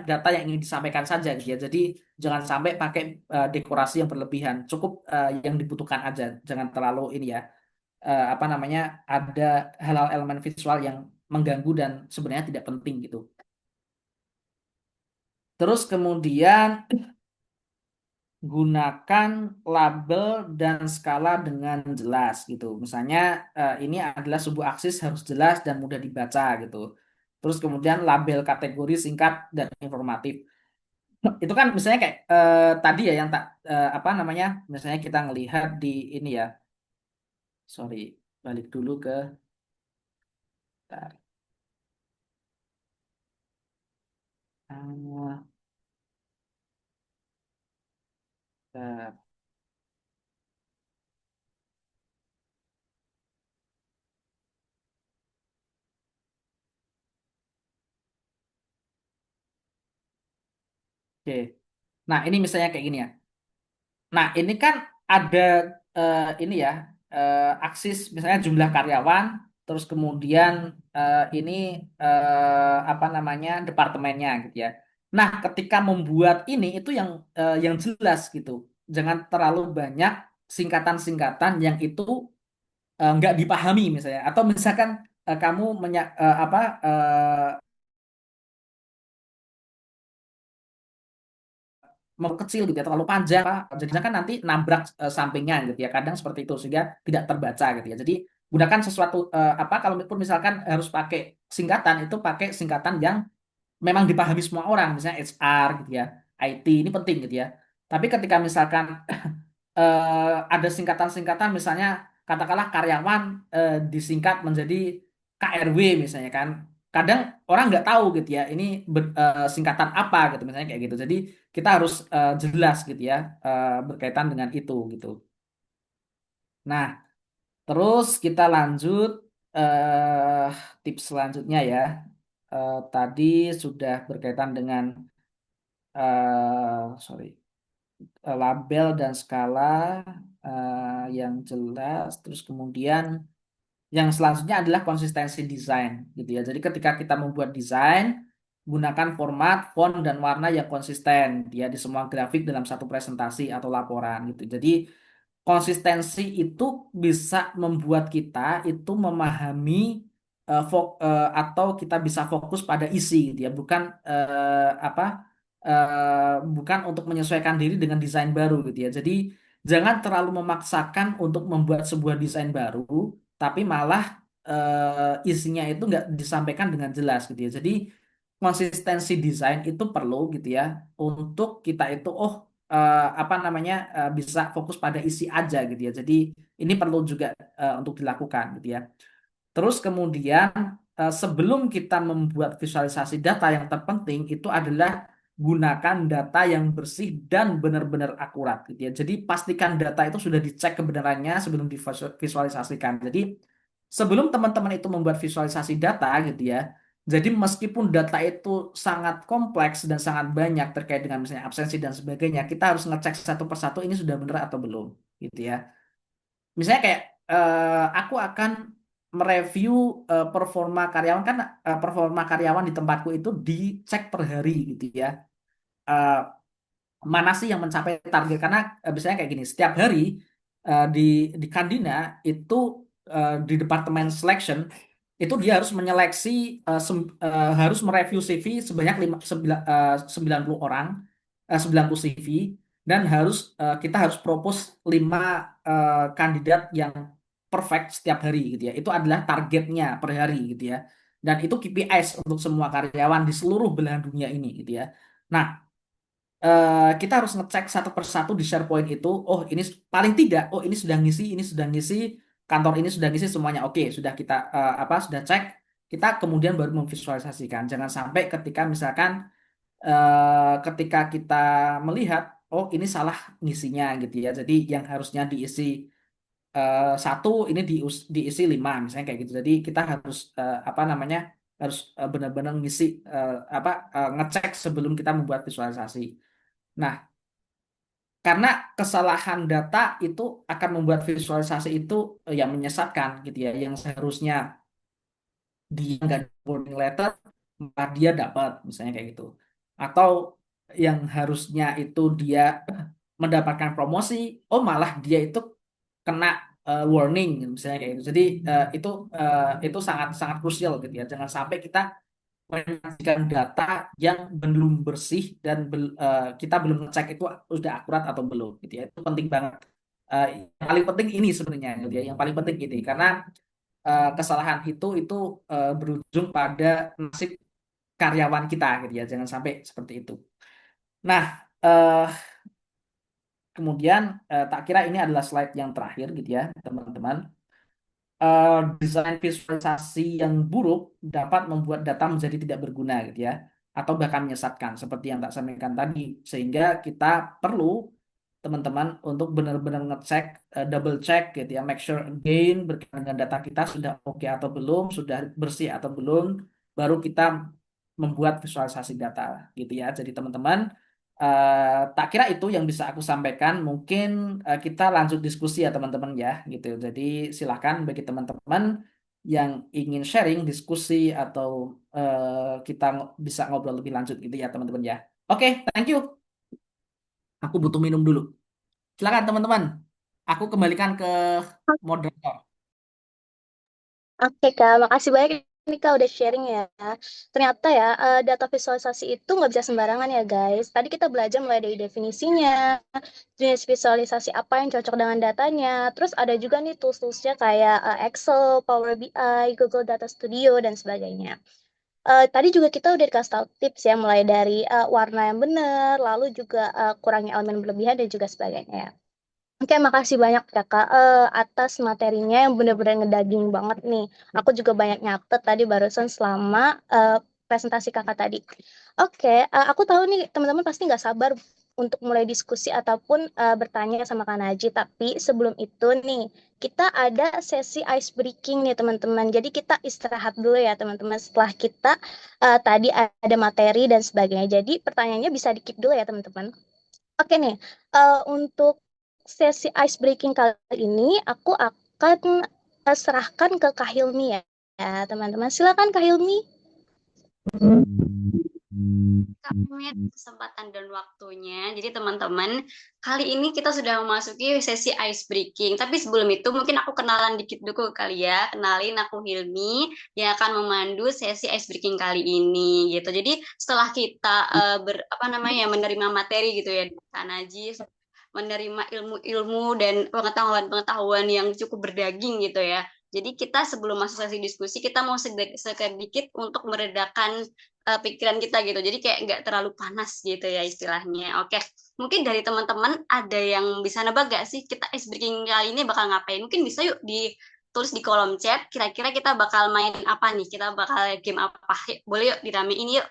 Speaker 4: data yang ingin disampaikan saja gitu ya. Jadi jangan sampai pakai dekorasi yang berlebihan. Cukup yang dibutuhkan aja. Jangan terlalu ini ya ada hal-hal elemen visual yang mengganggu dan sebenarnya tidak penting gitu. Terus kemudian gunakan label dan skala dengan jelas gitu. Misalnya ini adalah sebuah aksis harus jelas dan mudah dibaca gitu. Terus kemudian label kategori singkat dan informatif. Itu kan misalnya kayak tadi ya yang tak misalnya kita ngelihat di ini ya. Sorry, balik dulu ke bentar. Ah, bentar. Oke. Nah, ini misalnya kayak gini ya. Nah, ini kan ada ini ya, aksis misalnya jumlah karyawan, terus kemudian ini departemennya gitu ya. Nah, ketika membuat ini itu yang jelas gitu. Jangan terlalu banyak singkatan-singkatan yang itu nggak dipahami misalnya. Atau misalkan kamu mengkecil gitu ya, terlalu panjang, jadinya kan nanti nabrak sampingnya gitu ya. Kadang seperti itu sehingga tidak terbaca gitu ya. Jadi gunakan sesuatu apa kalaupun misalkan harus pakai singkatan itu pakai singkatan yang memang dipahami semua orang, misalnya HR gitu ya, IT ini penting gitu ya. Tapi ketika misalkan ada singkatan-singkatan misalnya katakanlah karyawan disingkat menjadi KRW misalnya kan. Kadang orang nggak tahu gitu ya, ini singkatan apa gitu misalnya kayak gitu. Jadi kita harus jelas gitu ya berkaitan dengan itu gitu. Nah, terus kita lanjut eh tips selanjutnya ya. Tadi sudah berkaitan dengan sorry label dan skala yang jelas. Terus kemudian yang selanjutnya adalah konsistensi desain gitu ya. Jadi ketika kita membuat desain, gunakan format, font, dan warna yang konsisten ya di semua grafik dalam satu presentasi atau laporan gitu. Jadi konsistensi itu bisa membuat kita itu memahami atau kita bisa fokus pada isi gitu ya, bukan apa bukan untuk menyesuaikan diri dengan desain baru gitu ya. Jadi jangan terlalu memaksakan untuk membuat sebuah desain baru, tapi malah isinya itu nggak disampaikan dengan jelas gitu ya. Jadi konsistensi desain itu perlu gitu ya untuk kita itu apa namanya bisa fokus pada isi aja gitu ya. Jadi ini perlu juga untuk dilakukan gitu ya. Terus kemudian sebelum kita membuat visualisasi data yang terpenting itu adalah gunakan data yang bersih dan benar-benar akurat gitu ya. Jadi pastikan data itu sudah dicek kebenarannya sebelum divisualisasikan. Jadi sebelum teman-teman itu membuat visualisasi data gitu ya. Jadi meskipun data itu sangat kompleks dan sangat banyak terkait dengan misalnya absensi dan sebagainya, kita harus ngecek satu persatu ini sudah benar atau belum gitu ya. Misalnya kayak aku akan mereview performa karyawan kan performa karyawan di tempatku itu dicek per hari gitu ya. Eh, Mana sih yang mencapai target karena biasanya kayak gini setiap hari di Kandina itu di departemen selection itu dia harus menyeleksi harus mereview CV sebanyak 90 orang 90 CV dan kita harus propose 5 kandidat yang perfect setiap hari gitu ya. Itu adalah targetnya per hari gitu ya. Dan itu KPIs untuk semua karyawan di seluruh belahan dunia ini gitu ya. Nah, kita harus ngecek satu persatu di SharePoint itu. Oh, ini paling tidak. Oh, ini sudah ngisi, kantor ini sudah ngisi semuanya. Oke, sudah kita sudah cek. Kita kemudian baru memvisualisasikan. Jangan sampai ketika misalkan ketika kita melihat, oh ini salah ngisinya gitu ya. Jadi yang harusnya diisi satu ini diisi 5 misalnya kayak gitu. Jadi kita harus apa namanya harus benar-benar ngisi ngecek sebelum kita membuat visualisasi. Nah, karena kesalahan data itu akan membuat visualisasi itu yang menyesatkan gitu ya, yang seharusnya dia nggak ada warning letter, malah dia dapat misalnya kayak gitu. Atau yang harusnya itu dia mendapatkan promosi, oh malah dia itu kena warning misalnya kayak gitu. Jadi itu sangat sangat krusial gitu ya. Jangan sampai kita menyajikan data yang belum bersih dan kita belum ngecek itu sudah akurat atau belum gitu ya. Itu penting banget. Yang paling penting ini sebenarnya gitu ya. Yang paling penting ini karena kesalahan itu berujung pada nasib karyawan kita gitu ya. Jangan sampai seperti itu. Nah, eh, kemudian tak kira ini adalah slide yang terakhir gitu ya, teman-teman. Desain visualisasi yang buruk dapat membuat data menjadi tidak berguna gitu ya atau bahkan menyesatkan seperti yang tak sampaikan tadi sehingga kita perlu teman-teman untuk benar-benar ngecek double check gitu ya make sure again berkaitan dengan data kita sudah oke atau belum sudah bersih atau belum baru kita membuat visualisasi data gitu ya jadi teman-teman tak kira itu yang bisa aku sampaikan. Mungkin kita lanjut diskusi ya teman-teman ya gitu. Jadi silakan bagi teman-teman yang ingin sharing diskusi atau kita bisa ngobrol lebih lanjut gitu ya teman-teman ya. Oke, thank you. Aku butuh minum dulu. Silakan teman-teman. Aku kembalikan ke moderator.
Speaker 2: Oke, Kak. Makasih banyak nih Kak udah sharing ya. Ternyata ya data visualisasi itu nggak bisa sembarangan ya guys. Tadi kita belajar mulai dari definisinya, jenis visualisasi apa yang cocok dengan datanya. Terus ada juga nih tools-toolsnya kayak Excel, Power BI, Google Data Studio, dan sebagainya. Tadi juga kita udah dikasih tahu tips ya, mulai dari warna yang benar, lalu juga kurangi elemen berlebihan dan juga sebagainya ya. Oke, makasih banyak ya Kak atas materinya yang benar-benar ngedaging banget nih. Aku juga banyak nyatet tadi barusan selama presentasi Kakak tadi. Oke, aku tahu nih teman-teman pasti nggak sabar untuk mulai diskusi ataupun bertanya sama Kak Naji. Tapi sebelum itu nih, kita ada sesi ice breaking nih teman-teman. Jadi kita istirahat dulu ya teman-teman setelah kita tadi ada materi dan sebagainya. Jadi pertanyaannya bisa di-keep dulu ya teman-teman. Oke nih, untuk sesi ice breaking kali ini aku akan serahkan ke Kak Hilmi ya, teman-teman. Silakan Kak Hilmi.
Speaker 5: Kami kesempatan dan waktunya. Jadi teman-teman, kali ini kita sudah memasuki sesi ice breaking. Tapi sebelum itu mungkin aku kenalan dikit dulu kali ya. Kenalin aku Hilmi yang akan memandu sesi ice breaking kali ini gitu. Jadi setelah kita menerima materi gitu ya, Kak Najis, menerima ilmu-ilmu dan pengetahuan-pengetahuan yang cukup berdaging gitu ya. Jadi kita sebelum masuk sesi diskusi kita mau sedikit untuk meredakan pikiran kita gitu. Jadi kayak nggak terlalu panas gitu ya istilahnya. Oke, mungkin dari teman-teman ada yang bisa nebak gak sih kita ice breaking kali ini bakal ngapain? Mungkin bisa yuk ditulis di kolom chat. Kira-kira kita bakal main apa nih? Kita bakal game apa? Boleh yuk diramein yuk.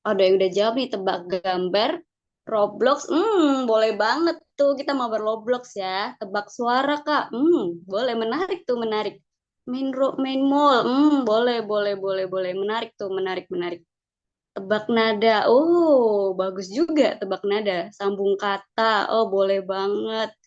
Speaker 5: Ada yang udah jawab nih, tebak gambar, Roblox, boleh banget tuh kita mau berloblox ya. Tebak suara Kak, boleh, menarik tuh, menarik. Main mall, boleh, boleh, boleh, boleh, menarik tuh, menarik, menarik. Tebak nada, oh bagus juga tebak nada. Sambung kata, oh boleh banget.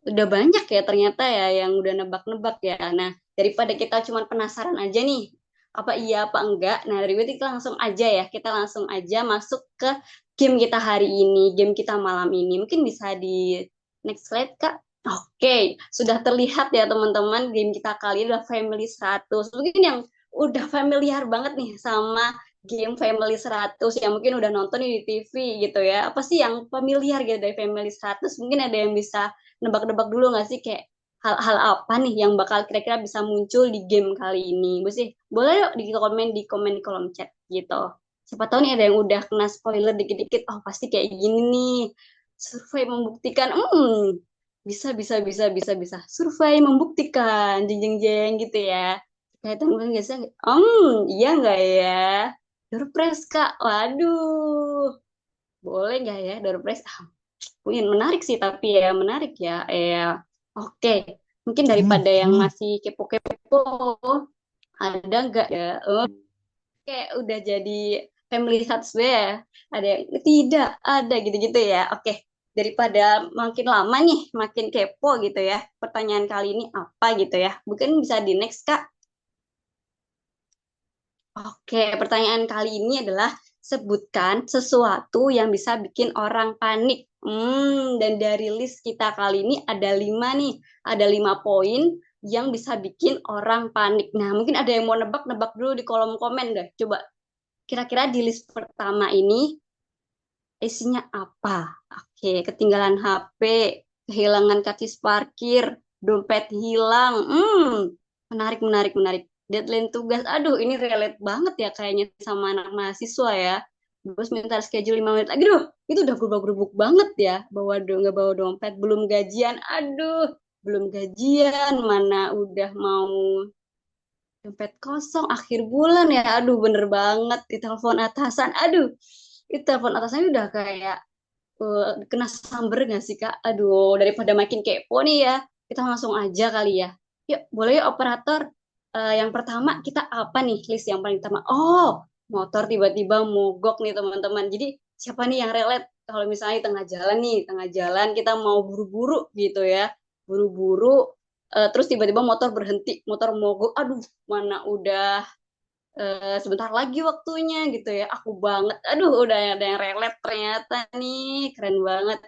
Speaker 5: Udah banyak ya ternyata ya yang udah nebak-nebak ya. Nah, daripada kita cuma penasaran aja nih, apa iya apa enggak. Nah, dari itu kita langsung aja ya, kita langsung aja masuk ke game kita hari ini, game kita malam ini. Mungkin bisa di next slide, Kak. Oke, sudah terlihat ya teman-teman, game kita kali ini adalah Family 100. Mungkin yang udah familiar banget nih sama game Family 100 yang mungkin udah nonton di TV gitu ya. Apa sih yang familiar gitu dari Family 100? Mungkin ada yang bisa nebak-nebak dulu nggak sih kayak hal-hal apa nih yang bakal kira-kira bisa muncul di game kali ini? Bu sih, boleh yuk di komen di kolom chat gitu. Siapa tahu nih ada yang udah kena spoiler dikit-dikit. Oh pasti kayak gini nih. Survei membuktikan, bisa bisa bisa bisa bisa. Survei membuktikan, jeng jeng jeng gitu ya. Kaitan gue nggak sih? Iya nggak ya? Door prize Kak, waduh, boleh nggak ya door prize? Mungkin menarik sih tapi ya menarik ya oke, mungkin daripada yang masih kepo-kepo ada nggak ya kayak udah jadi family status ya ada yang tidak ada gitu-gitu ya. Oke, daripada makin lama nih makin kepo gitu ya, pertanyaan kali ini apa gitu ya, mungkin bisa di next Kak. Oke, pertanyaan kali ini adalah sebutkan sesuatu yang bisa bikin orang panik. Dan dari list kita kali ini ada 5 nih, ada 5 poin yang bisa bikin orang panik. Nah, mungkin ada yang mau nebak-nebak dulu di kolom komen deh. Coba kira-kira di list pertama ini isinya apa? Oke, ketinggalan HP, kehilangan karcis parkir, dompet hilang. Menarik, menarik, menarik. Deadline tugas, aduh ini relate banget ya kayaknya sama anak mahasiswa ya. Bos minta schedule 5 menit lagi, duh itu udah gerubuk-gerubuk banget ya. Nggak bawa dompet, belum gajian, aduh belum gajian, mana udah mau dompet kosong akhir bulan ya, aduh bener banget di telepon atasan, aduh itu telepon atasannya udah kayak kena samber nggak sih Kak? Aduh, daripada makin kepo nih ya, kita langsung aja kali ya. Yuk, boleh yuk operator. Yang pertama kita apa nih list yang paling pertama? Oh, motor tiba-tiba mogok nih teman-teman. Jadi siapa nih yang relate? Kalau misalnya di tengah jalan nih, tengah jalan kita mau buru-buru gitu ya, buru-buru, terus tiba-tiba motor berhenti, motor mogok. Aduh, mana udah sebentar lagi waktunya gitu ya. Aku banget. Aduh, udah ada yang relate ternyata nih. Keren banget.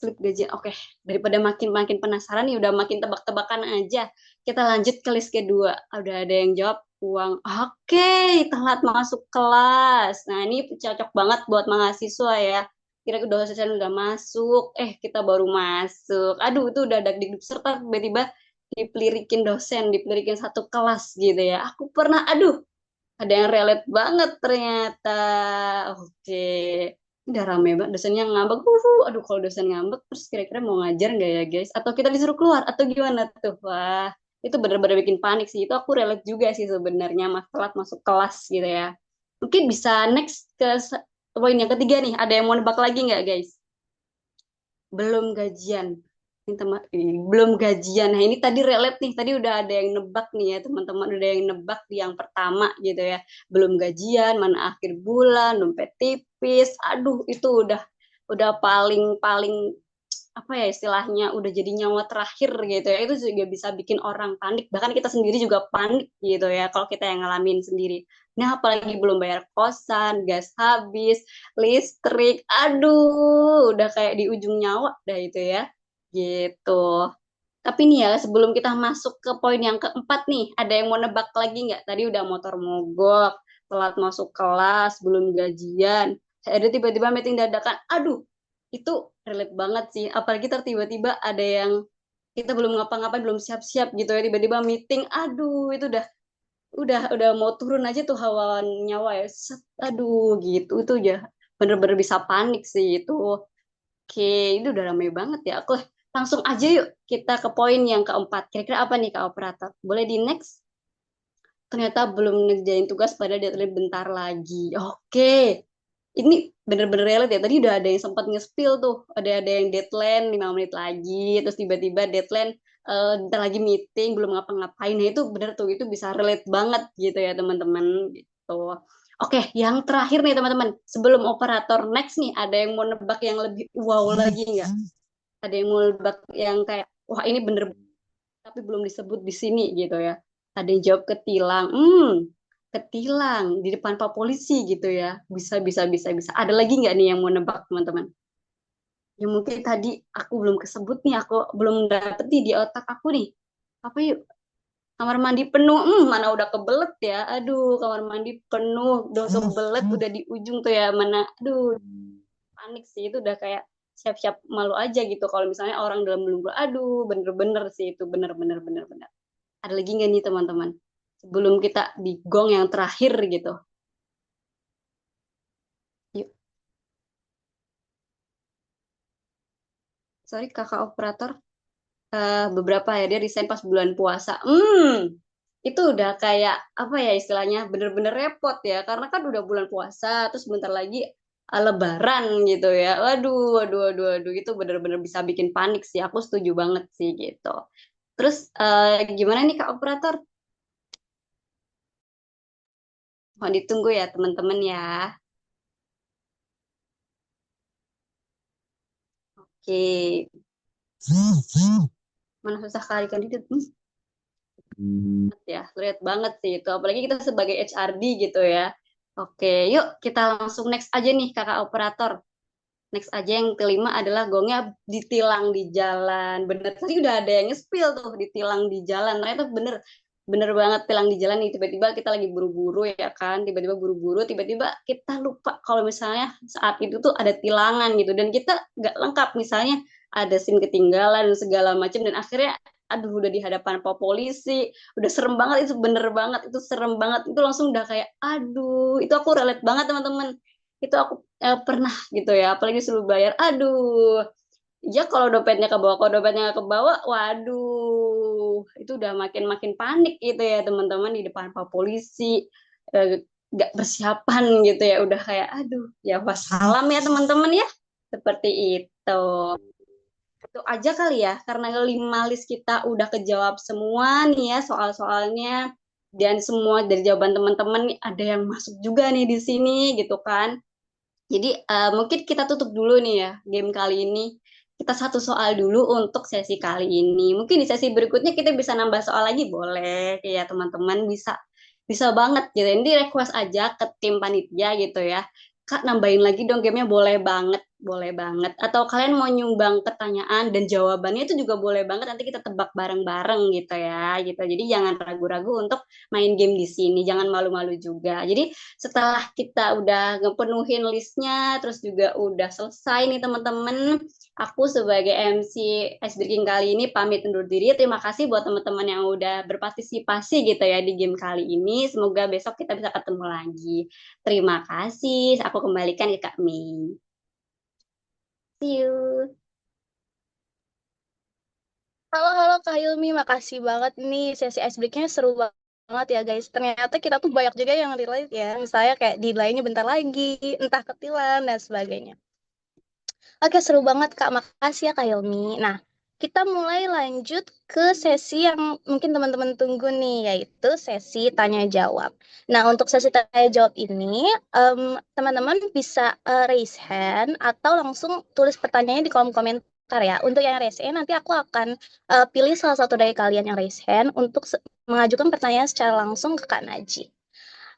Speaker 5: slip gajian. Oke, daripada makin penasaran nih, udah makin tebak-tebakan aja. Kita lanjut ke list kedua. Udah ada yang jawab uang. Oke, telat masuk kelas. Nah, ini cocok banget buat mahasiswa ya. Kira dosen udah masuk, kita baru masuk. Aduh, itu udah dagdikduk serta tiba-tiba dipelirikin dosen, dipelirikin satu kelas gitu ya. Aku pernah, aduh, ada yang relate banget ternyata. Oke. Udah rame banget dosennya ngambek. Aduh, kalau dosen ngambek terus kira-kira mau ngajar nggak ya guys? Atau kita disuruh keluar atau gimana tuh? Wah, itu bener-bener bikin panik sih. Itu aku relate juga sih sebenarnya telat masuk kelas gitu ya. Mungkin bisa next ke poin yang ketiga nih. Ada yang mau nebak lagi nggak guys? Belum gajian. Belum gajian. Nah, ini tadi relate nih. Tadi udah ada yang nebak nih ya, teman-teman. Udah yang nebak di yang pertama gitu ya. Belum gajian, mana akhir bulan, dompet tipis. Aduh, itu udah paling paling apa ya istilahnya udah jadi nyawa terakhir gitu ya. Itu juga bisa bikin orang panik. Bahkan kita sendiri juga panik gitu ya kalau kita yang ngalamin sendiri. Nah, apalagi belum bayar kosan, gas habis, listrik. Aduh, udah kayak di ujung nyawa dah itu ya. Gitu. Tapi nih ya, sebelum kita masuk ke poin yang keempat nih, ada yang mau nebak lagi nggak? Tadi udah motor mogok, telat masuk kelas, belum gajian. Ada tiba-tiba meeting dadakan. Aduh, itu relate banget sih. Apalagi tiba-tiba ada yang kita belum ngapa-ngapain, belum siap-siap gitu ya, tiba-tiba meeting. Aduh, itu udah mau turun aja tuh hawa nyawa ya. Set, aduh, gitu. Itu aja bener-bener bisa panik sih itu. Oke, itu udah ramai banget ya. Aku langsung aja yuk kita ke poin yang keempat. Kira-kira apa nih Kak Operator? Boleh di next? Ternyata belum ngerjain tugas pada deadline bentar lagi. Oke, ini bener-bener relate ya. Tadi udah ada yang sempat nge-spill tuh. Ada yang deadline 5 menit lagi. Terus tiba-tiba deadline bentar lagi meeting, belum ngapa-ngapain. Nah itu bener tuh, itu bisa relate banget gitu ya teman-teman. Gitu. Oke, yang terakhir nih teman-teman. Sebelum operator next nih, ada yang mau nebak yang lebih wow lagi nggak? Ada yang mau nebak yang kayak, wah ini bener tapi belum disebut di sini gitu ya. Ada yang jawab ketilang. Ketilang di depan Pak Polisi gitu ya. Bisa. Ada lagi nggak nih yang mau nebak teman-teman? Yang mungkin tadi aku belum kesebut nih, aku belum dapet nih di otak aku nih. Apa yuk? Kamar mandi penuh, mana udah kebelet ya. Aduh, kamar mandi penuh, udah kebelet, udah di ujung tuh ya. Mana, aduh, panik sih. Itu udah kayak siap-siap malu aja gitu. Kalau misalnya orang dalam belum, aduh, bener-bener sih itu, bener-bener. Ada lagi nggak nih teman-teman? Sebelum kita di gong yang terakhir gitu. Yuk, sorry kakak operator. Beberapa ya dia resign pas bulan puasa. Itu udah kayak apa ya istilahnya bener-bener repot ya karena kan udah bulan puasa terus bentar lagi Lebaran gitu ya. Waduh, itu bener-bener bisa bikin panik sih. Aku setuju banget sih gitu. Terus gimana nih Kak Operator? Mohon ditunggu ya teman-teman ya. Oke. Mana susah kali kan itu. Ya, lihat banget sih itu. Apalagi kita sebagai HRD gitu ya. Oke, yuk kita langsung next aja nih kakak operator. Next aja yang kelima adalah gongnya ditilang di jalan. Bener, tadi udah ada yang nge-spill tuh ditilang di jalan. Ternyata bener, bener banget tilang di jalan nih. Tiba-tiba kita lagi buru-buru ya kan. Tiba-tiba buru-buru, tiba-tiba kita lupa kalau misalnya saat itu tuh ada tilangan gitu. Dan kita nggak lengkap. Misalnya ada SIM ketinggalan dan segala macam. Dan akhirnya aduh udah di hadapan Pak Polisi, udah serem banget itu bener banget itu serem banget itu langsung udah kayak aduh itu aku relate banget teman-teman itu aku pernah gitu ya apalagi suruh bayar aduh ya kalau dompetnya nggak kebawa waduh itu udah makin makin panik gitu ya teman-teman di depan Pak Polisi nggak persiapan gitu ya udah kayak aduh ya wassalam ya teman-teman ya seperti itu itu aja kali ya, karena 5 list kita udah kejawab semua nih ya soal-soalnya, dan semua dari jawaban teman-teman nih ada yang masuk juga nih di sini gitu kan. Jadi mungkin kita tutup dulu nih ya game kali ini. Kita satu soal dulu untuk sesi kali ini. Mungkin di sesi berikutnya kita bisa nambah soal lagi, boleh ya teman-teman bisa bisa banget gitu. Ini request aja ke tim panitia gitu ya. Kak nambahin lagi dong gamenya boleh banget boleh banget. Atau kalian mau nyumbang pertanyaan dan jawabannya itu juga boleh banget. Nanti kita tebak bareng-bareng gitu ya, gitu. Jadi jangan ragu-ragu untuk main game di sini. Jangan malu-malu juga. Jadi setelah kita udah ngepenuhin listnya, terus juga udah selesai nih teman-teman. Aku sebagai MC Ice Breaking kali ini pamit undur diri. Terima kasih buat teman-teman yang udah berpartisipasi gitu ya di game kali ini. Semoga besok kita bisa ketemu lagi. Terima kasih. Aku kembalikan ke Kak Mei. See you.
Speaker 2: Halo, halo Kak Hilmi, makasih banget nih sesi ice break-nya seru banget ya guys. Ternyata kita tuh banyak juga yang relate ya, misalnya kayak di lainnya bentar lagi, entah ketilan dan sebagainya. Oke, seru banget Kak, makasih ya Kak Hilmi. Nah, kita mulai lanjut ke sesi yang mungkin teman-teman tunggu nih, yaitu sesi tanya jawab. Nah, untuk sesi tanya jawab ini, teman-teman bisa raise hand atau langsung tulis pertanyaannya di kolom komentar ya. Untuk yang raise hand, nanti aku akan pilih salah satu dari kalian yang raise hand untuk mengajukan pertanyaan secara langsung ke Kak Naji.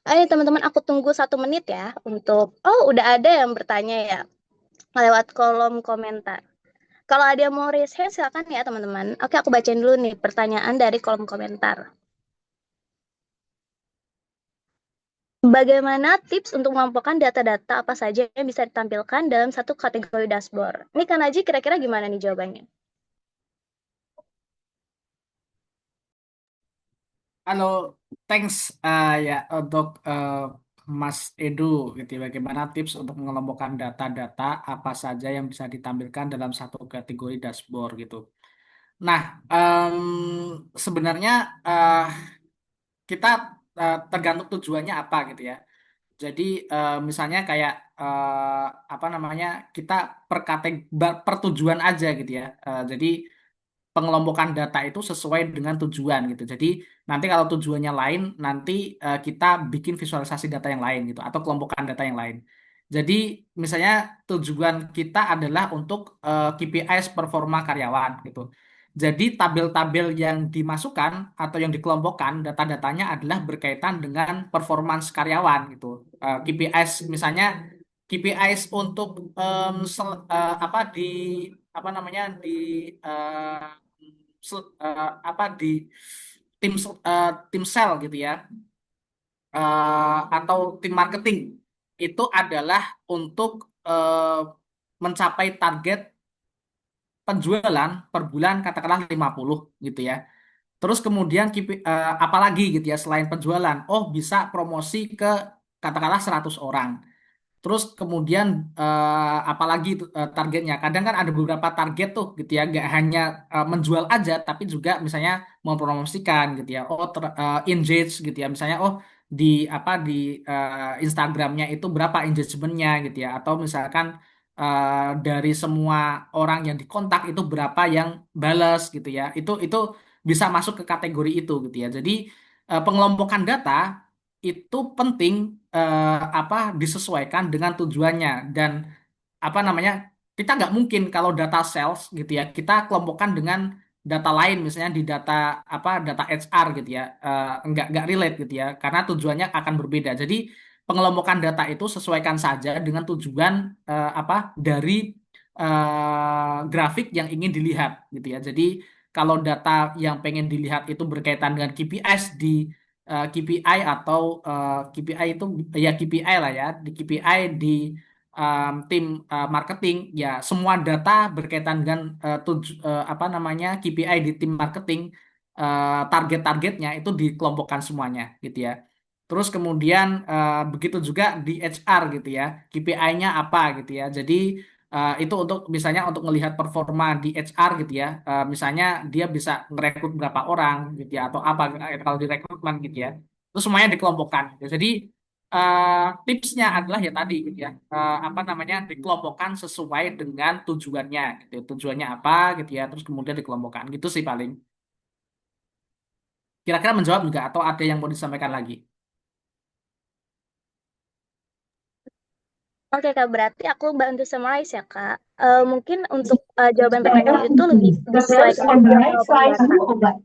Speaker 2: Ayo teman-teman, aku tunggu 1 menit ya untuk, oh udah ada yang bertanya ya lewat kolom komentar. Kalau ada yang mau raise hand, silakan ya teman-teman. Oke, aku bacain dulu nih pertanyaan dari kolom komentar. Bagaimana tips untuk mengumpulkan data-data apa saja yang bisa ditampilkan dalam satu kategori dashboard? Ini kan Aji kira-kira gimana nih jawabannya?
Speaker 4: Halo, thanks ya untuk Mas Edu gitu ya. Bagaimana tips untuk mengelompokkan data-data apa saja yang bisa ditampilkan dalam satu kategori dashboard gitu. Nah, sebenarnya kita tergantung tujuannya apa gitu ya. Jadi misalnya kayak apa namanya kita per tujuan aja gitu ya. Jadi pengelompokan data itu sesuai dengan tujuan gitu. Jadi nanti kalau tujuannya lain, nanti kita bikin visualisasi data yang lain gitu atau kelompokan data yang lain. Jadi misalnya tujuan kita adalah untuk KPIs performa karyawan gitu. Jadi tabel-tabel yang dimasukkan atau yang dikelompokkan data-datanya adalah berkaitan dengan performance karyawan gitu. KPIs misalnya KPIs untuk apa di apa namanya di apa di tim sel gitu ya atau tim marketing itu adalah untuk mencapai target penjualan per bulan katakanlah 50 gitu ya. Terus kemudian apalagi gitu ya selain penjualan, oh bisa promosi ke katakanlah 100 orang. Terus kemudian apalagi targetnya. Kadang kan ada beberapa target tuh gitu ya, nggak hanya menjual aja, tapi juga misalnya mempromosikan gitu ya. Oh engage gitu ya, misalnya oh di apa di Instagramnya itu berapa engagementnya gitu ya. Atau misalkan dari semua orang yang dikontak itu berapa yang balas gitu ya. Itu bisa masuk ke kategori itu gitu ya. Jadi pengelompokan data itu penting apa disesuaikan dengan tujuannya dan apa namanya kita nggak mungkin kalau data sales gitu ya kita kelompokkan dengan data lain misalnya di data apa data HR gitu ya nggak relate gitu ya karena tujuannya akan berbeda jadi pengelompokan data itu sesuaikan saja dengan tujuan apa dari grafik yang ingin dilihat gitu ya jadi kalau data yang pengen dilihat itu berkaitan dengan KPIs di KPI atau KPI itu ya KPI lah ya di KPI di tim marketing ya semua data berkaitan dengan apa namanya KPI di tim marketing target-targetnya itu dikelompokkan semuanya gitu ya. Terus kemudian begitu juga di HR gitu ya KPI-nya apa gitu ya. Jadi itu untuk misalnya untuk melihat performa di HR gitu ya. Misalnya dia bisa ngerekrut berapa orang gitu ya atau apa kalau di rekrutmen gitu ya. Itu semuanya dikelompokkan. Ya, jadi tipsnya adalah ya tadi gitu ya. Apa namanya dikelompokkan sesuai dengan tujuannya gitu. Ya. Tujuannya apa gitu ya. Terus kemudian dikelompokkan gitu sih paling. Kira-kira menjawab juga atau ada yang mau disampaikan lagi?
Speaker 2: Oke Kak, berarti aku bantu summarize ya Kak. Mungkin untuk jawaban pertanyaan itu lebih disesuaikan dengan pengelompokan data.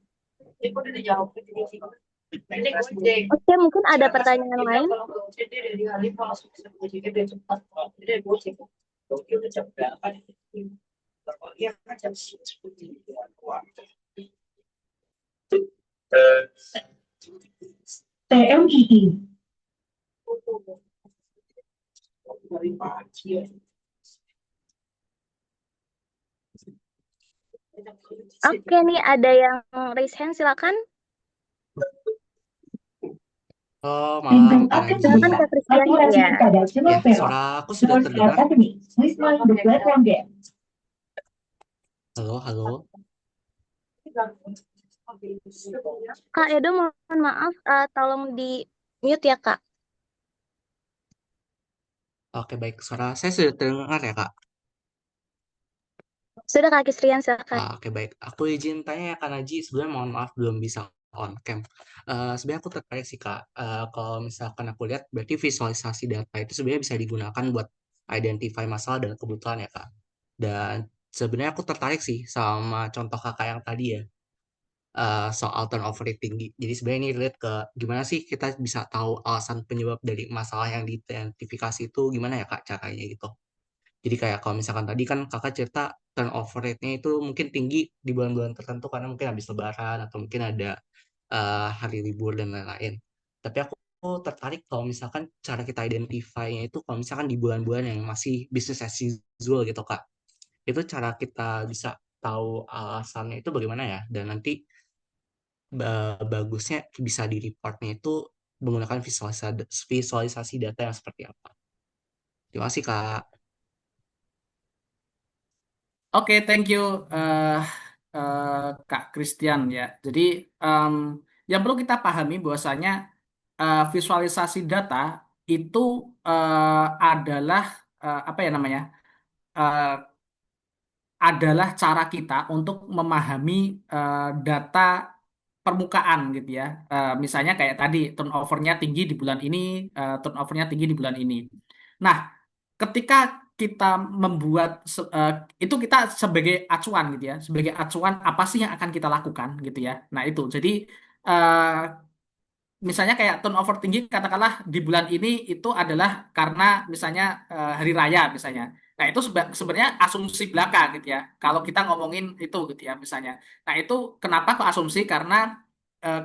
Speaker 2: Oke, mungkin ada pertanyaan lain?
Speaker 6: TMII.
Speaker 2: Oke nih, ada yang raise hand, silakan.
Speaker 7: Oh,
Speaker 6: Bintang
Speaker 7: malam Kak
Speaker 6: akan
Speaker 7: Najib.
Speaker 2: Silakan
Speaker 6: terlihat
Speaker 2: Kak Christian.
Speaker 6: akurasi
Speaker 2: Ya.
Speaker 6: pada
Speaker 7: Ya,
Speaker 6: Silver Pearl.
Speaker 7: suara aku sudah
Speaker 6: North
Speaker 7: terdengar.
Speaker 6: Academy. Please mind the platform gap.
Speaker 7: Halo, halo.
Speaker 2: Kak Edo, mohon maaf, tolong di mute ya Kak.
Speaker 7: Oke, baik. Suara saya sudah terdengar ya, Kak?
Speaker 2: Sudah Kak Christian, silakan.
Speaker 7: Oke, baik. Aku izin tanya ya, Kak Najib. Sebenarnya mohon maaf belum bisa on cam. Sebenarnya aku tertarik sih, Kak. Kalau misalkan aku lihat, berarti visualisasi data itu sebenarnya bisa digunakan buat identify masalah dan kebutuhan ya, Kak. Dan sebenarnya aku tertarik sih sama contoh kakak yang tadi ya, soal turnover rate tinggi. Jadi sebenarnya ini relate ke gimana sih kita bisa tahu alasan penyebab dari masalah yang diidentifikasi itu gimana ya, Kak, caranya gitu. Jadi kayak kalau misalkan tadi kan kakak cerita turnover rate-nya itu mungkin tinggi di bulan-bulan tertentu karena mungkin habis lebaran atau mungkin ada hari libur dan lain-lain. Tapi aku tertarik kalau misalkan cara kita identify-nya itu kalau misalkan di bulan-bulan yang masih business as usual gitu Kak. Itu cara kita bisa tahu alasannya itu bagaimana ya? Dan nanti bagusnya bisa di reportnya itu menggunakan visualisasi data yang seperti apa. Terima kasih Kak.
Speaker 4: Oke, thank you eh, Kak Christian ya. Jadi em, yang perlu kita pahami bahwasanya visualisasi data itu adalah apa ya namanya? eh, adalah cara kita untuk memahami data permukaan gitu ya. Misalnya kayak tadi turnovernya tinggi di bulan ini, turnovernya tinggi di bulan ini. Nah, ketika kita membuat itu kita sebagai acuan gitu ya, sebagai acuan apa sih yang akan kita lakukan gitu ya. Nah, itu. Jadi eh, misalnya kayak turnover tinggi katakanlah di bulan ini itu adalah karena misalnya hari raya misalnya. Nah, itu sebenarnya asumsi belaka gitu ya. Kalau kita ngomongin itu gitu ya misalnya. Nah, itu kenapa kok asumsi? Karena